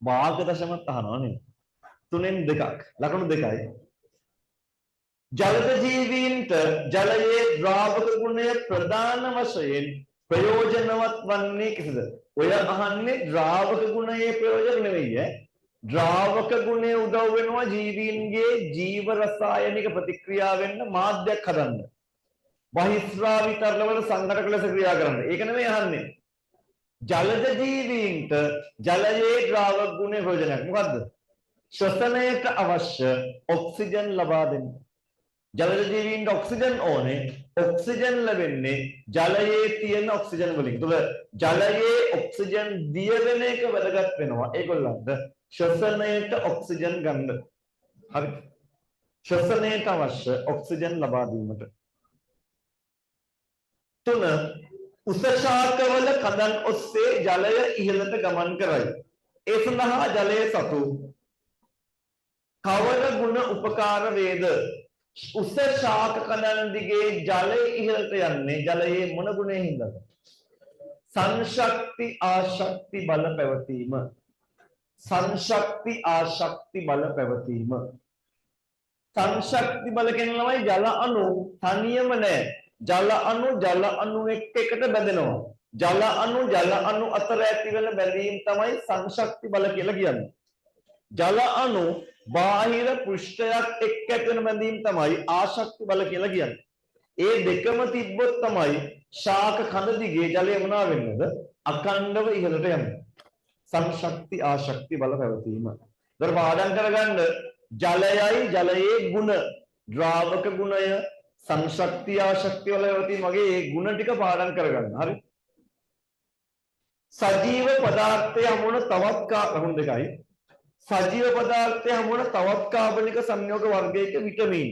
Speaker 1: භාග දශමත් අහනවා නේද? 3න් 2ක්. ලකුණු 2යි. ජලද ජීවීන්ට ජලයේ ද්‍රාවක ගුණය ප්‍රධාන වශයෙන් ප්‍රයෝජනවත් වන්නේ කෙසේද? ඔය අහන්නේ ද්‍රාවක ගුණයේ ප්‍රයෝජන නෙවෙයි ඈ. ද්‍රාවක ගුණය උදව් වෙනවා ජීවීන්ගේ ජීව රසායනික ප්‍රතික්‍රියා වෙන්න මාධ්‍යයක් හදන්න. බහිස්රාවී තරලවල සංඝටක ලෙස ක්‍රියා කරන්න. ඒක නෙමෙයි අහන්නේ. ජලද ජීවීන්ට ජලයේ ද්‍රාවක ගුණයේ ප්‍රයෝජනයක් මොකද්ද? ශ්වසනයට අවශ්‍ය ඔක්සිජන් ලබා දෙන්න. ජලද ජීවීන්ට ඔක්සිජන් ඕනේ. ඔක්සිජන් ලැබෙන්නේ ජලයේ තියෙන ඔක්සිජන් වලින්. ඒතකොට ජලයේ ඔක්සිජන් දිය වෙන එක වැදගත් වෙනවා. ඒගොල්ලන්ට ශ්වසනයට ඔක්සිජන් ගන්න. හරි. ශ්වසනයට අවශ්‍ය ඔක්සිජන් ලබා දීමට. 3 උස ශාකවල කඳන් ඔස්සේ ජලය ඉහළට ගමන් කරයි. ඒ සඳහා ජලයේ සතු කවර ගුණ උපකාර වේද? උස ශාක කඳන් දිගේ ජලය ඉහළට යන්නේ ජලයේ මොන ගුණයෙන් හින්දාද? සංශක්ති ආශක්ති බල පැවතීම. සංශක්ති ආශක්ති බල පැවතීම. සංශක්ති බල කියනවායි ජල අණු තනියම නෑ. ජල අණු එකට බැඳෙනවා. ජල අණු අතර ඇති වෙන බැඳීම් තමයි සංශක්ති බල කියලා කියන්නේ. ජල අණු බාහිර පෘෂ්ඨයක් එක්ක ඇති වෙන බැඳීම් තමයි ආශක්ති බල කියලා කියන්නේ. ඒ දෙකම තිබ්බොත් තමයි ශාක කඳ දිගේ ජලය මොනවා වෙන්නේද? අඛණ්ඩව ඉහළට යන්නේ. සංශක්ති ආශක්ති බල පැවතීම. දර පාඩම් කරගන්න ජලයයි ජලයේ ගුණ ද්‍රාවක ගුණය සංශක්ති ආශක්ති වල පැවතීම වගේ ඒ ගුණ ටික පාඩම් කරගන්න. හරි. සජීව පදාර්ථය හමුවන තවත් ලකුණු දෙකයි. සජීව පදාර්ථය හමුවන තවත් කාබනික සංයෝග වර්ගයක විටමින්.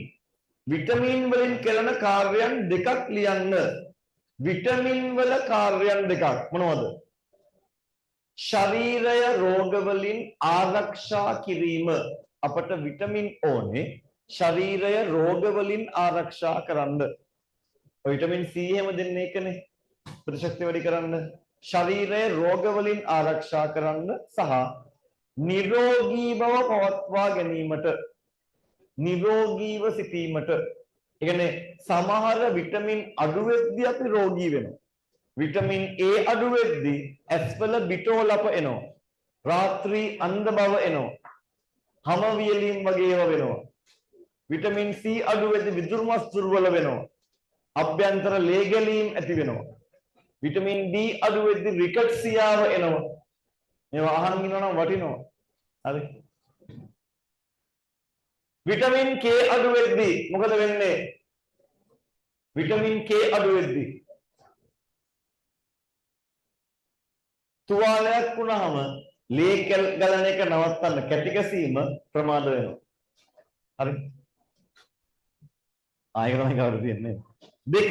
Speaker 1: විටමින් වලින් කෙරෙන කාර්යයන් දෙකක් ලියන්න. විටමින් වල කාර්යයන් දෙකක් මොනවද? ශරීරය රෝග වලින් ආරක්ෂා කිරීම. අපට විටමින් ඕනේ ශරීරය රෝග වලින් ආරක්ෂා කරන්න. විටමින් C එහෙම දෙන්නේ ඒකනේ. ප්‍රතිශක්තිය වැඩි කරන්න. ශරීරය රෝග වලින් ආරක්ෂා කරන්න සහ නිරෝගී බව පවත්වා ගැනීමට. නිරෝගීව සිටීමට. ඒ කියන්නේ සමහර විටමින් අඩු වෙද්දී අපි රෝගී වෙනවා. විටමින් A අඩු වෙද්දී ඇස්වල බිටෝලප එනවා. රාත්‍රී අන්ධ බව එනවා. හම වියලීම් වගේ ඒවා වෙනවා. විටමින් C අඩු වෙද්දී විදුරුමස් දුර්වල වෙනවා. අභ්‍යන්තර ලේ ගැලීම් ඇති වෙනවා. විටමින් D අඩු වෙද්දී රිකට්සියාව එනවා. මේවා අහන් ඉන්නවා නම් වටිනවා. හරි. විටමින් K අඩු වෙද්දී මොකද වෙන්නේ? විටමින් K අඩු වෙද්දී තුවාලයක් වුණාම ලේ ගලන එක නවත්තන්න කැටි ගැසීම ප්‍රමාද වෙනවා. හරි. ආයෙකම කවුරු තියන්නේ? දෙක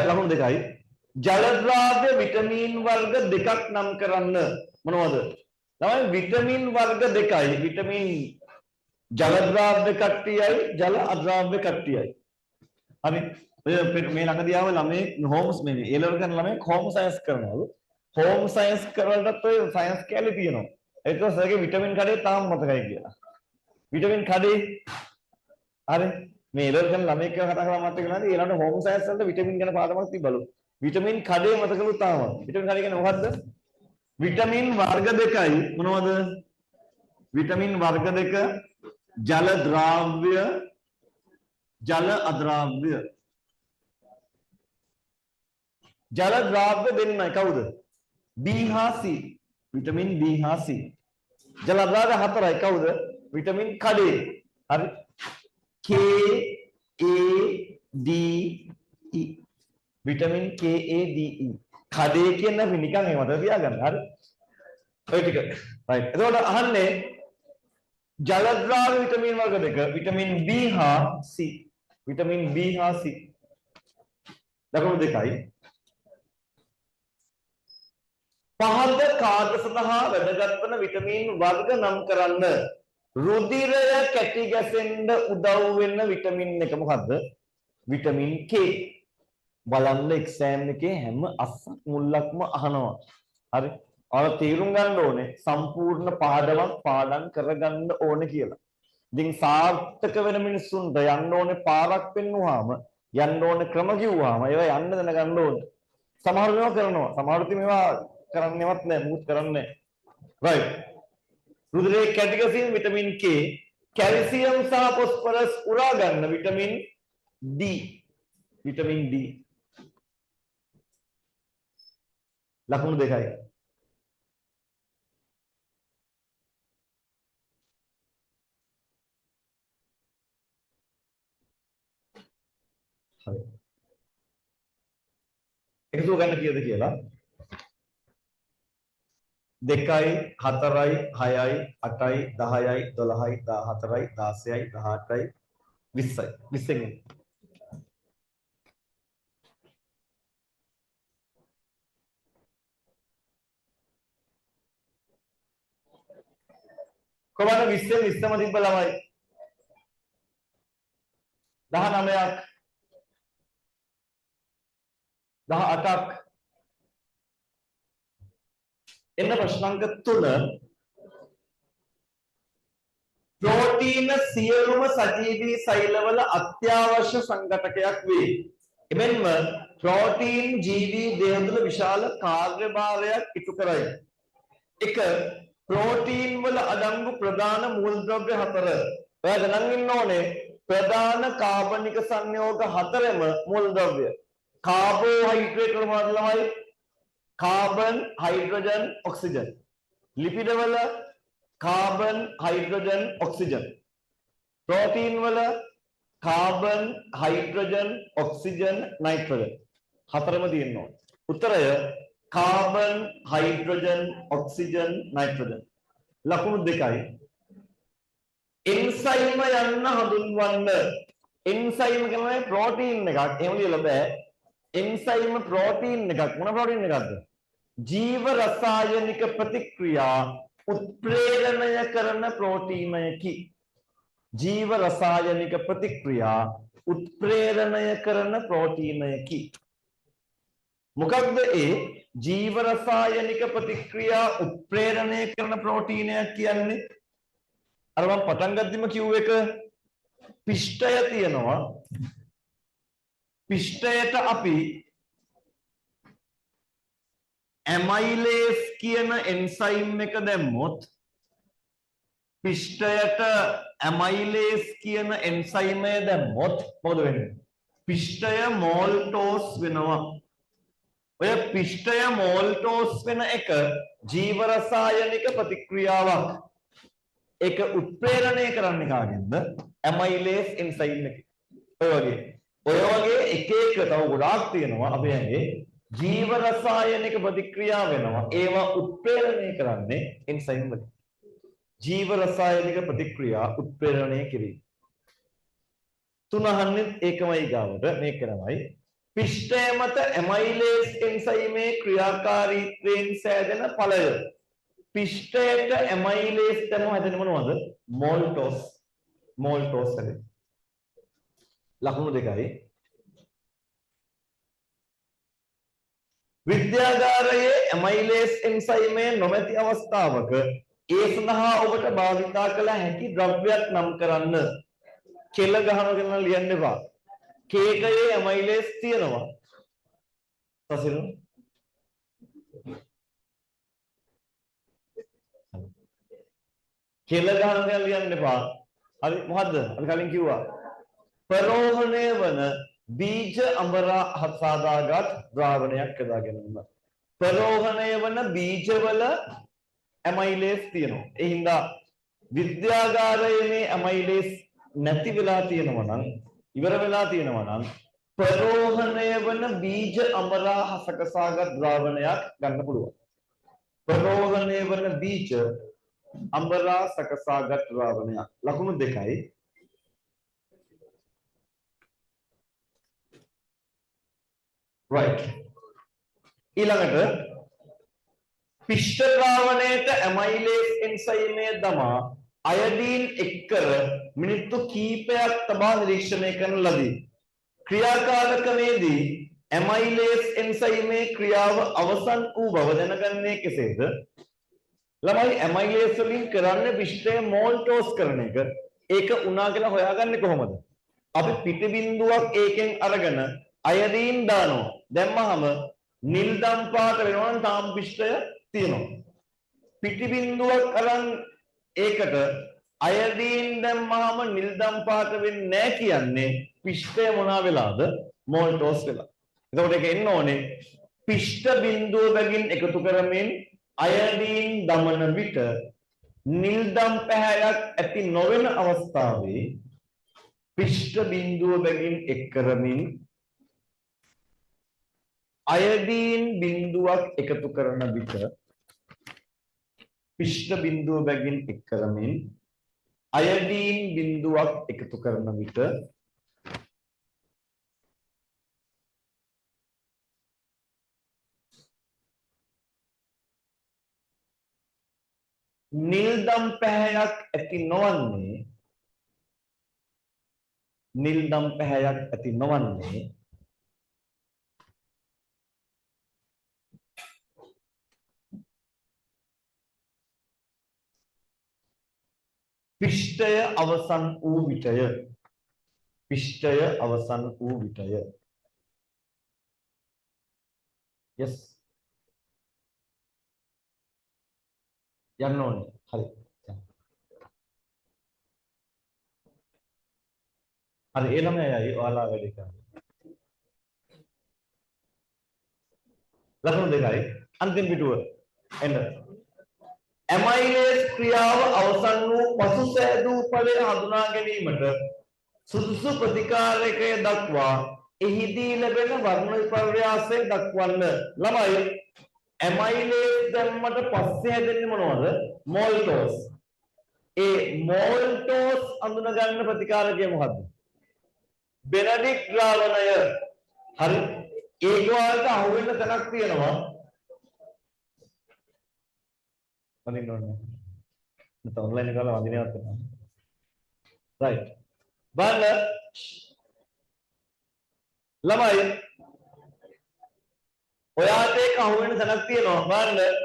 Speaker 1: ලකුණු දෙකයි. ජල ද්‍රව්‍ය විටමින් වර්ග දෙකක් නම් කරන්න. මොනවද? තමයි විටමින් වර්ග දෙකයි. විටමින් ජල ද්‍රව්‍ය කට්ටියයි ජල අද්‍රව්‍ය කට්ටියයි. හරි. මේ ළඟදී ආව ළමයි හෝම්ස් මේ ඒ ලෙවල් කරන ළමයි හෝම් සයන්ස් කරනවලු. හෝම් සයන්ස් කරවලටත් ඔය සයන්ස් කැලේ තියෙනවා. ඒක සර්ගේ විටමින් කඩේ තාම මතකයි කියලා. විටමින් කඩේ හරි මේ එලර් කරන ළමයි කියලා කතා කරලා මතක නැද්ද? ඊළඟට හෝම් සයන්ස් වලට විටමින් ගැන පාඩමක් තිබ්බලු. විටමින් කඩේ මතකලු තාම. විටමින් කඩේ කියන්නේ මොකද්ද? විටමින් වර්ග දෙකයි මොනවද? විටමින් වර්ග දෙක ජල ද්‍රව්‍ය ජල අද්‍රව්‍ය. ජල ද්‍රව්‍ය දෙන්නයි කවුද? B හා C. විටමින් B හා C. ජල ද්‍රව්‍ය හතරයි කවුද? විටමින් කඩේ. හරි. K A D E. Vitamin K A D E. කඩේ කියන අපි නිකන් ඒ මතක තියාගන්න. හරි. ඔය ටික. right. එතකොට අහන්නේ ජලද්‍රාව විටමින් වර්ග දෙක විටමින් B හා C. විටමින් B හා C. ලකුණු දෙකයි. පහත කාර්ය සඳහා වැදගත් වන විටමින් වර්ග නම් කරන්න. රුධිරය කැටි ගැසෙන්න උදව් වෙන විටමින් එක මොකද්ද? Vitamin K. බලන්න එක්සෑම් එකේ හැම අස්සක් මුල්ලක්ම අහනවා. හරි. ඔයාලා තේරුම් ගන්න ඕනේ සම්පූර්ණ පාඩමක් පාඩම් කරගන්න ඕනේ කියලා. ඉතින් සාර්ථක වෙන මිනිස්සුන්ට යන්න ඕනේ පාරක් පෙන්නුවාම යන්න ඕනේ ක්‍රම කිව්වාම ඒවා යන්න දැනගන්න ඕනේ. සමහර ඒවා කරනවා. සමහර ඉතින් මේවා කරන්නේවත් නැහැ. මුකුත් කරන්නේ නැහැ. right. රුධිරයේ කැටි ගැසීම විටමින් K, කැල්සියම් සහ ෆොස්ෆරස් උරා ගන්න විටමින් D. Vitamin D. ලකුණු දෙකයි. හරි. එකතු ගන්න කීයද කියලා? 2යි 4යි 6යි 8යි 10යි 12යි 14යි 16යි 18යි 20යි 20න් කොහොමද 20න් 20ම තිබ්බ ළමයි 19ක් 18ක් එන්න ප්‍රශ්නාංක 3 ප්‍රෝටීන සියලුම සජීවී සෛලවල අත්‍යවශ්‍ය සංඝටකයක් වේ. එමෙන්ම ප්‍රෝටීන් ජීවී දේහ තුළ විශාල කාර්යභාරයක් ඉටු කරයි. 1. ප්‍රෝටීන් වල අඩංගු ප්‍රධාන මූලද්‍රව්‍ය 4. ඔයාලා දැනන් ඉන්න ඕනේ ප්‍රධාන කාබනික සංයෝග 4ම මූලද්‍රව්‍ය. කාබෝහයිඩ්‍රේට් වල මොනවද ළමයි? Carbon, hydrogen, oxygen. ලිපිඩ වල කාබන්, හයිඩ්‍රජන්, ඔක්සිජන්. ප්‍රෝටීන් වල කාබන්, හයිඩ්‍රජන්, ඔක්සිජන්, නයිට්‍රජන්. හතරම තියෙනවා. උත්තරය කාබන්, හයිඩ්‍රජන්, ඔක්සිජන්, නයිට්‍රජන්. ලකුණු දෙකයි. එන්සයිම යන්න හඳුන්වන්න. එන්සයිම කියන්නේ ප්‍රෝටීන් එකක්. එහෙම ලියලා බෑ. එන්සයිම ප්‍රෝටීන් එකක්. මොන ප්‍රෝටීන් එකක්ද? ජීව රසායනික ප්‍රතික්‍රියා උත්ප්‍රේරණය කරන ප්‍රෝටීනයකි. ජීව රසායනික ප්‍රතික්‍රියා උත්ප්‍රේරණය කරන ප්‍රෝටීනයකි. මොකක්ද ඒ ජීව රසායනික ප්‍රතික්‍රියා උත්ප්‍රේරණය කරන ප්‍රෝටීනයක් කියන්නේ? අර මම පටන් ගද්දිම කිව්ව එක පිෂ්ඨය තියෙනවා. පිෂ්ඨයට අපි ඇමයිලේස් කියන එන්සයිම් එක දැම්මොත් පිෂ්ඨයට ඇමයිලේස් කියන එන්සයිමය දැම්මොත් මොකද වෙන්නේ? පිෂ්ඨය මෝල්ටෝස් වෙනවා. ඔය පිෂ්ඨය මෝල්ටෝස් වෙන එක ජීව රසායනික ප්‍රතික්‍රියාවක්. ඒක උත්ප්‍රේරණය කරන්නේ කාගෙන්ද? ඇමයිලේස් එන්සයිම් එක. ඔය වගේ එක තව ගොඩාක් තියෙනවා අපේ ඇඟේ ජීව රසායනික ප්‍රතික්‍රියා වෙනවා. ඒවා උත්ප්‍රේරණය කරන්නේ එන්සයිම් වලින්. ජීව රසායනික ප්‍රතික්‍රියා උත්ප්‍රේරණය කිරීම. තුන අහන්නේ ඒකමයි ගාවට මේක තමයි. පිෂ්ඨය මත ඇමයිලේස් එන්සයිමේ ක්‍රියාකාරීත්වයෙන් සෑදෙන ඵලය. පිෂ්ඨයට ඇමයිලේස් තමයි හැදෙන්නේ මොනවද? මෝල්ටෝස්. මෝල්ටෝස් හැදෙන්නේ. ලකුණු දෙකයි. විද්‍යාගාරයේ ඇමයිලේස් එන්සයිමේ නොමැති අවස්ථාවක ඒ සඳහා ඔබට භාවිතා කළ හැකි ද්‍රව්‍යයක් නම් කරන්න. කෙල ගහනගෙන ලියන්න එපා. කේකයේ ඇමයිලේස් තියෙනවා. තසිරු කෙල ගහනගෙන ලියන්න එපා. හරි මොකද්ද? අපි කලින් කිව්වා. ප්‍රරෝහණය වන බීජ අඹරා සාදාගත් ද්‍රාවණයක් යොදා ගැනීම. ප්‍රරෝහණය වන බීජවල ඇමයිලේස් තියෙනවා. ඒ හින්දා විද්‍යාගාරයේ මේ ඇමයිලේස් නැති වෙලා තියෙනවා නම් ඉවර වෙලා තියෙනවා නම් ප්‍රරෝහණය වන බීජ අමරා හසකසාගත් ද්‍රාවණයක් ගන්න පුළුවන්. ප්‍රරෝහණය වන බීජ අමරා සකසාගත් ද්‍රාවණයක්. ලකුණු 2යි. right. ඊළඟට පිෂ්ඨ ද්‍රාවණයට ඇමයිලේස් එන්සයිමය දමා අයඩීන් එක් කර මිනිත්තු කිහිපයක් තබා නිරීක්ෂණය කරන ලදී. ක්‍රියාකාරකමේදී ඇමයිලේස් එන්සයිමේ ක්‍රියාව අවසන් වූ බව දැනගන්නේ කෙසේද? ළමයි ඇමයිලේස් වලින් කරන්නේ පිෂ්ඨය මෝල්ටෝස් කරන එක. ඒක උනා කියලා හොයාගන්නේ කොහොමද? අපි පිටි බිඳුවක් ඒකෙන් අරගෙන අයඩීන් දානවා. දැම්මහම නිල් දම් පාට වෙනවා නම් තාම පිෂ්ඨය තියෙනවා. පිටි බිඳුවක් අරන් ඒකට අයඩීන් දැම්මහම නිල් දම් පාට වෙන්නේ නැහැ කියන්නේ පිෂ්ඨය මොනවා වෙලාද? මෝල්ටෝස් වෙලා. එතකොට ඒක එන්න ඕනේ පිෂ්ඨ බිඳුව බැගින් එකතු කරමින් අයඩීන් දමන විට නිල් දම් පැහැයක් ඇති නොවන අවස්ථාවේ පිෂ්ඨ බිඳුව බැගින් එක් කරමින් අයඩීන් බිඳුවක් එකතු කරන විට පිෂ්ඨ බිඳුව බැගින් එක් කරමින් අයඩීන් බිඳුවක් එකතු කරන විට නිල් දම් පැහැයක් ඇති නොවන්නේ පිෂ්ඨය අවසන් වූ විටය. yes යන්න ඕනේ. හරි. හරි ඒ ළමයි ඔයාලා වැඩි කරන්නේ. ලකුණු 2යි. අන්තිම පිටුව එන්න. ඇමයිලේස් ක්‍රියාව අවසන් වූ පසු සෑදූ ඵලය හඳුනා ගැනීමට සුදුසු ප්‍රතිකාරකය දක්වා එහිදී ලැබෙන වර්ණ විපර්යාසය දක්වන්න. ළමයි ඇමයිලේස් දැම්මට පස්සේ හැදෙන්නේ මොනවද? මෝල්ටෝස්. ඒ මෝල්ටෝස් අඳුන ගන්න ප්‍රතිකාරකය මොකද්ද? බෙනඩික් ද්‍රාවණය. හරි. ඒක වලට අහු වෙන තැනක් තියෙනවා. වදින්න ඕනේ. නැත්නම් ඔන්ලයින් එකවල වදිනවත් වෙනවා. right. බලන්න ළමයි ඔයාට ඒක අහු වෙන තැනක් තියෙනවා. බලන්න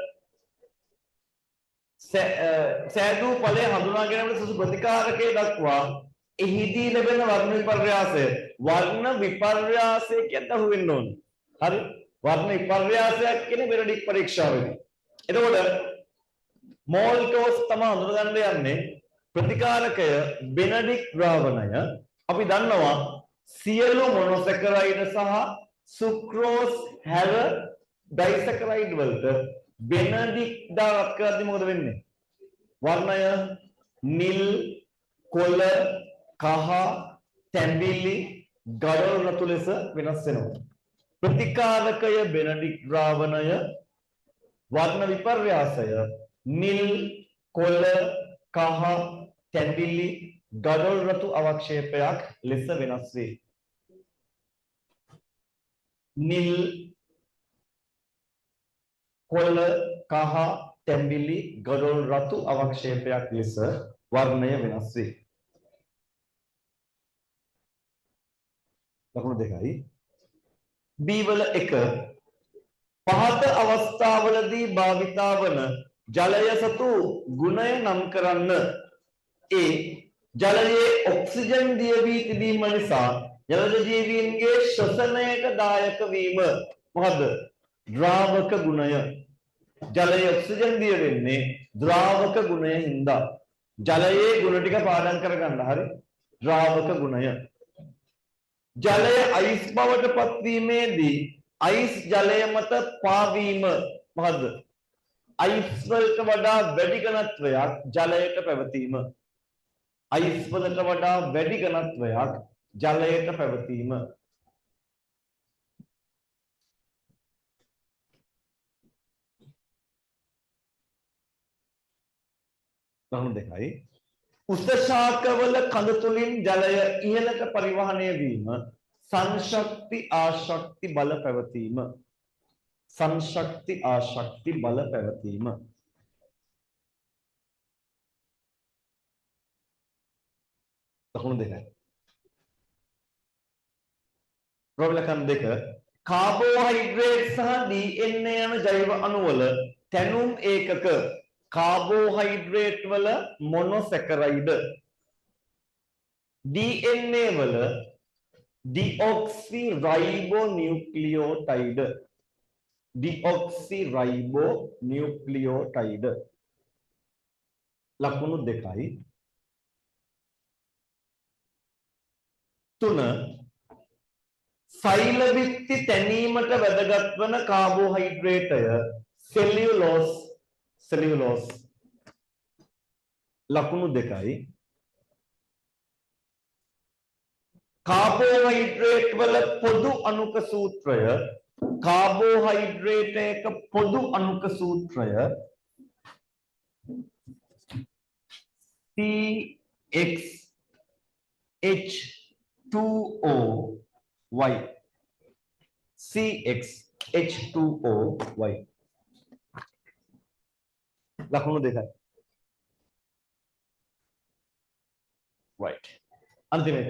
Speaker 1: සෑදූ ඵලය හඳුනා ගැනීමට සුසු ප්‍රතිකාරකයේ දක්වා එහිදී ලැබෙන වර්ණ විපර්යාසය කියන්න අහු වෙන්න ඕනේ. හරි. වර්ණ විපර්යාසයක් කියන්නේ බෙනඩික් පරීක්ෂාවේදී. එතකොට මෝල්ටෝස් තමයි හඳුනගන්න යන්නේ ප්‍රතිකාරකය බෙනඩික් ද්‍රාවණය. අපි දන්නවා සියලු මොනොසැකරයිඩ් සහ සුක්‍රෝස් හැර ඩයිසැකරයිඩ් වලට බෙනඩික් දාවත් කරද්දි මොකද වෙන්නේ? වර්ණය නිල්, කොළ, කහ, තැඹිලි, ගඩොල් රතු ලෙස වෙනස් වෙනවා. ප්‍රතිකාරකය බෙනඩික් ද්‍රාවණය වර්ණ විපර්යාසය නිල්, කොළ, කහ, තැඹිලි, ගඩොල් රතු අවක්ෂේපයක් ලෙස වෙනස් වේ. නිල්, කොළ, කහ, තැඹිලි, ගඩොල් රතු අවක්ෂේපයක් ලෙස වර්ණය වෙනස් වේ. ලකුණු 2යි. B වල 1 පහත අවස්ථාවලදී භාවිතා වන ජලය සතු ගුණය නම් කරන්න. A ජලයේ ඔක්සිජන් දිය වී තිබීම නිසා ජලජ ජීවීන්ගේ ශ්වසනයට දායක වීම. මොකද්ද? ද්‍රාවක ගුණය. ජලයේ ඔක්සිජන් දිය වෙන්නේ ද්‍රාවක ගුණය හින්දා. ජලයේ ගුණ ටික පාඩම් කරගන්න. හරි. ද්‍රාවක ගුණය. ජලය අයිස් බවට පත්වීමේදී අයිස් ජලය මත පාවීම මොකද්ද? අයිස් වලට වඩා වැඩි ඝනත්වයක් ජලයට පැවතීම. අයිස් වලට වඩා වැඩි ඝනත්වයක් ජලයට පැවතීම. ලකුණු දෙකයි. උස ශාකවල කඳ තුලින් ජලය ඉහළට පරිවහණය වීම සංශක්ති ආශක්ති බල පැවතීම. සංශක්ති ආශක්ති බල පැවතීම. ලකුණු දෙකයි. ප්‍රබලකම් දෙක කාබෝහයිඩ්‍රේට් සහ DNA යන ජෛව අණු වල තැනුම් ඒකක කාබෝහයිඩ්‍රේට් වල මොනොසැකරයිඩ් DNA වල ඩිऑක්සිරයිබෝනියුක්ලියෝටයිඩ් ඩිऑක්සිරයිබෝනියුක්ලියෝටයිඩ් ලකුණු දෙකයි. තුන සෛල බිත්ති තැනීමට වැදගත් වන කාබෝහයිඩ්‍රේටය සෙලියුලෝස් ලකුණු දෙකයි. කාබෝහයිඩ්‍රේට් වල පොදු අණුක සූත්‍රය කාබෝහයිඩ්‍රේට් එක පොදු අණුක සූත්‍රය CxH2OY CxH2OY ලකුණු දෙකයි. right අන්තිමට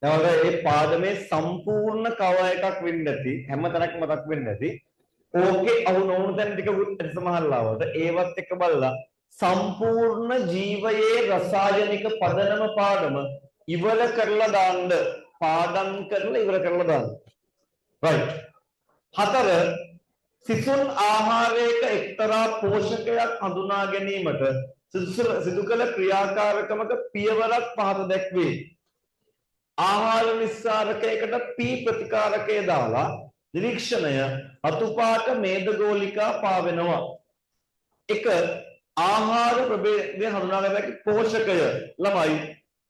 Speaker 1: දැන් ඒ පාඩමේ සම්පූර්ණ කව එකක් වෙන්න ඇති හැම තැනක්ම මතක් වෙන්න ඇති. ඕකේ අහු නොවුණු තැන ටිකකුත් ඇති සමහරවල්ලාවට ඒවත් එක බලලා සම්පූර්ණ ජීවයේ රසායනික පදනම පාඩම ඉවර කරලා දාන්න. පාඩම් කරලා ඉවර කරලා දාන්න. right. 4 සිසුන් ආහාරයක එක්තරා පෝෂකයක් හඳුනා ගැනීමට සිදු කළ ක්‍රියාකාරකමක පියවරක් පහත දැක්වේ. ආහාර නිස්සාරකයකට P ප්‍රතිකාරකය දාලා නිරීක්ෂණය අතුපාට මේදගෝලිකා පාවෙනවා. 1 ආහාර ප්‍රභේදය හඳුනාගත හැකි පෝෂකය ළමයි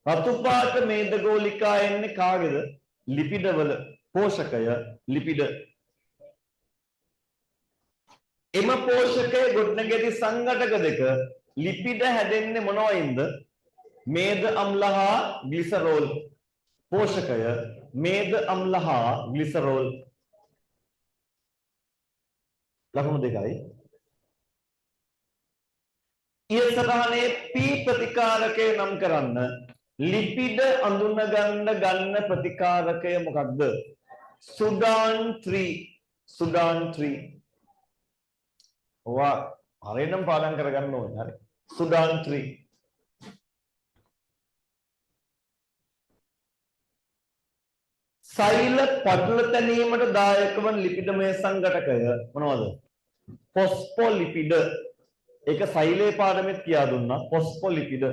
Speaker 1: රතුපාට මේදගෝලිකා එන්නේ කාගේද? ලිපිඩ වල. පෝෂකය ලිපිඩ. එම පෝෂකයේ ගොඩනැගිලි සංඝටක දෙක ලිපිඩ හැදෙන්නේ මොනවයින්ද? මේද අම්ල හා ග්ලිසරෝල්. පෝෂකය මේද අම්ල හා ග්ලිසරෝල්. ලකුණු දෙකයි. ඊසතහනේ P ප්‍රතිකාරකය නම් කරන්න. ලිපිඩ අඳුන ගන්න ප්‍රතිකාරකය මොකක්ද? සුඩාන් 3. සුඩාන් 3. ඔවා හරියටම පාඩම් කරගන්න ඕනේ. හරි. සුඩාන් 3. සෛල පටල තැනීමට දායක වන ලිපිඩමය සංඝටකය මොනවද? ෆොස්ෆොලිපිඩ. ඒක සෛලේ පාඩමෙත් කියා දුන්නා. ෆොස්ෆොලිපිඩ.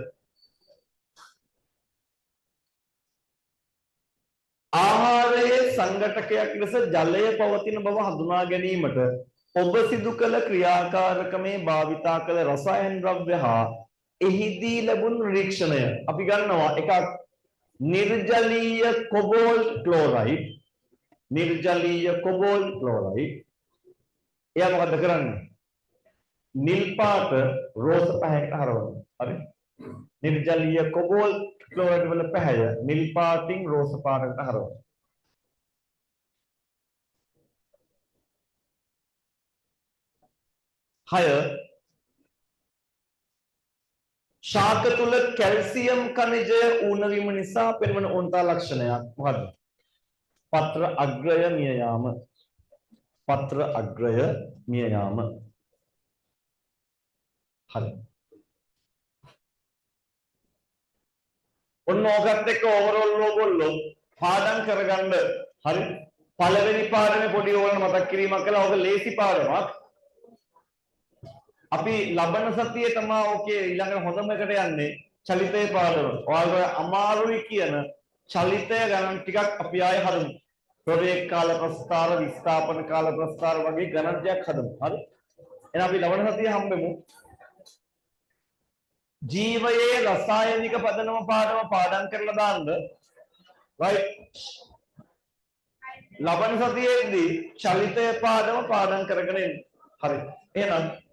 Speaker 1: ආහාරයේ සංඝටකයක් ලෙස ජලය පවතින බව හඳුනා ගැනීමට ඔබ සිදු කළ ක්‍රියාකාරකමේ භාවිතා කළ රසායන ද්‍රව්‍ය හා එහිදී ලැබුණු නිරීක්ෂණය අපි ගන්නවා. එකක් නිර්ජලීය කොබෝල්ට් ක්ලෝරයිඩ්. නිර්ජලීය කොබෝල්ට් ක්ලෝරයිඩ්. එයා මොකද කරන්නේ? නිල් පාට රෝස පැහැයකට හරවනවා. හරි. නිර්ජලීය කොබෝල්ට් ක්ලෝරයිඩ් වල පැහැය නිල් පාටින් රෝස පාටකට හරවනවා. හය ශාක තුල කැල්සියම් ඛනිජය ඌණ වීම නිසා පෙනෙන ඕන්තා ලක්ෂණයක් මොකද්ද? පත්‍ර අග්‍රය මිය යාම. පත්‍ර අග්‍රය මිය යාම. හරි. ඔන්න ඕකත් එක්ක ඕවරෝල් ඕගොල්ලෝ පාඩම් කරගන්න. හරි. පළවෙනි පාඩමේ පොඩි ඕගොල්ලෝ මතක් කිරීමක් කළා. ඕක ලේසි පාඩමක්. අපි ලබන සතියේ තමයි ඕකේ ඊළඟ හොඳම එකට යන්නේ චලිතේ පාඩම. ඔයාලට අමාරුයි කියන චලිතය ගණන් ටිකක් අපි ආයෙ හදමු. ප්‍රවේග කාල ප්‍රස්තාර, විස්ථාපන කාල ප්‍රස්තාර වගේ ගණන්යක් හදමු. හරි. එහෙනම් අපි ලබන සතියේ හම්බෙමු. ජීවයේ රසායනික පදනම පාඩම පාඩම් කරලා දාන්න. right. ලබන සතියේදී චලිතය පාඩම පාඩම් කරගෙන එන්න. හරි. එහෙනම්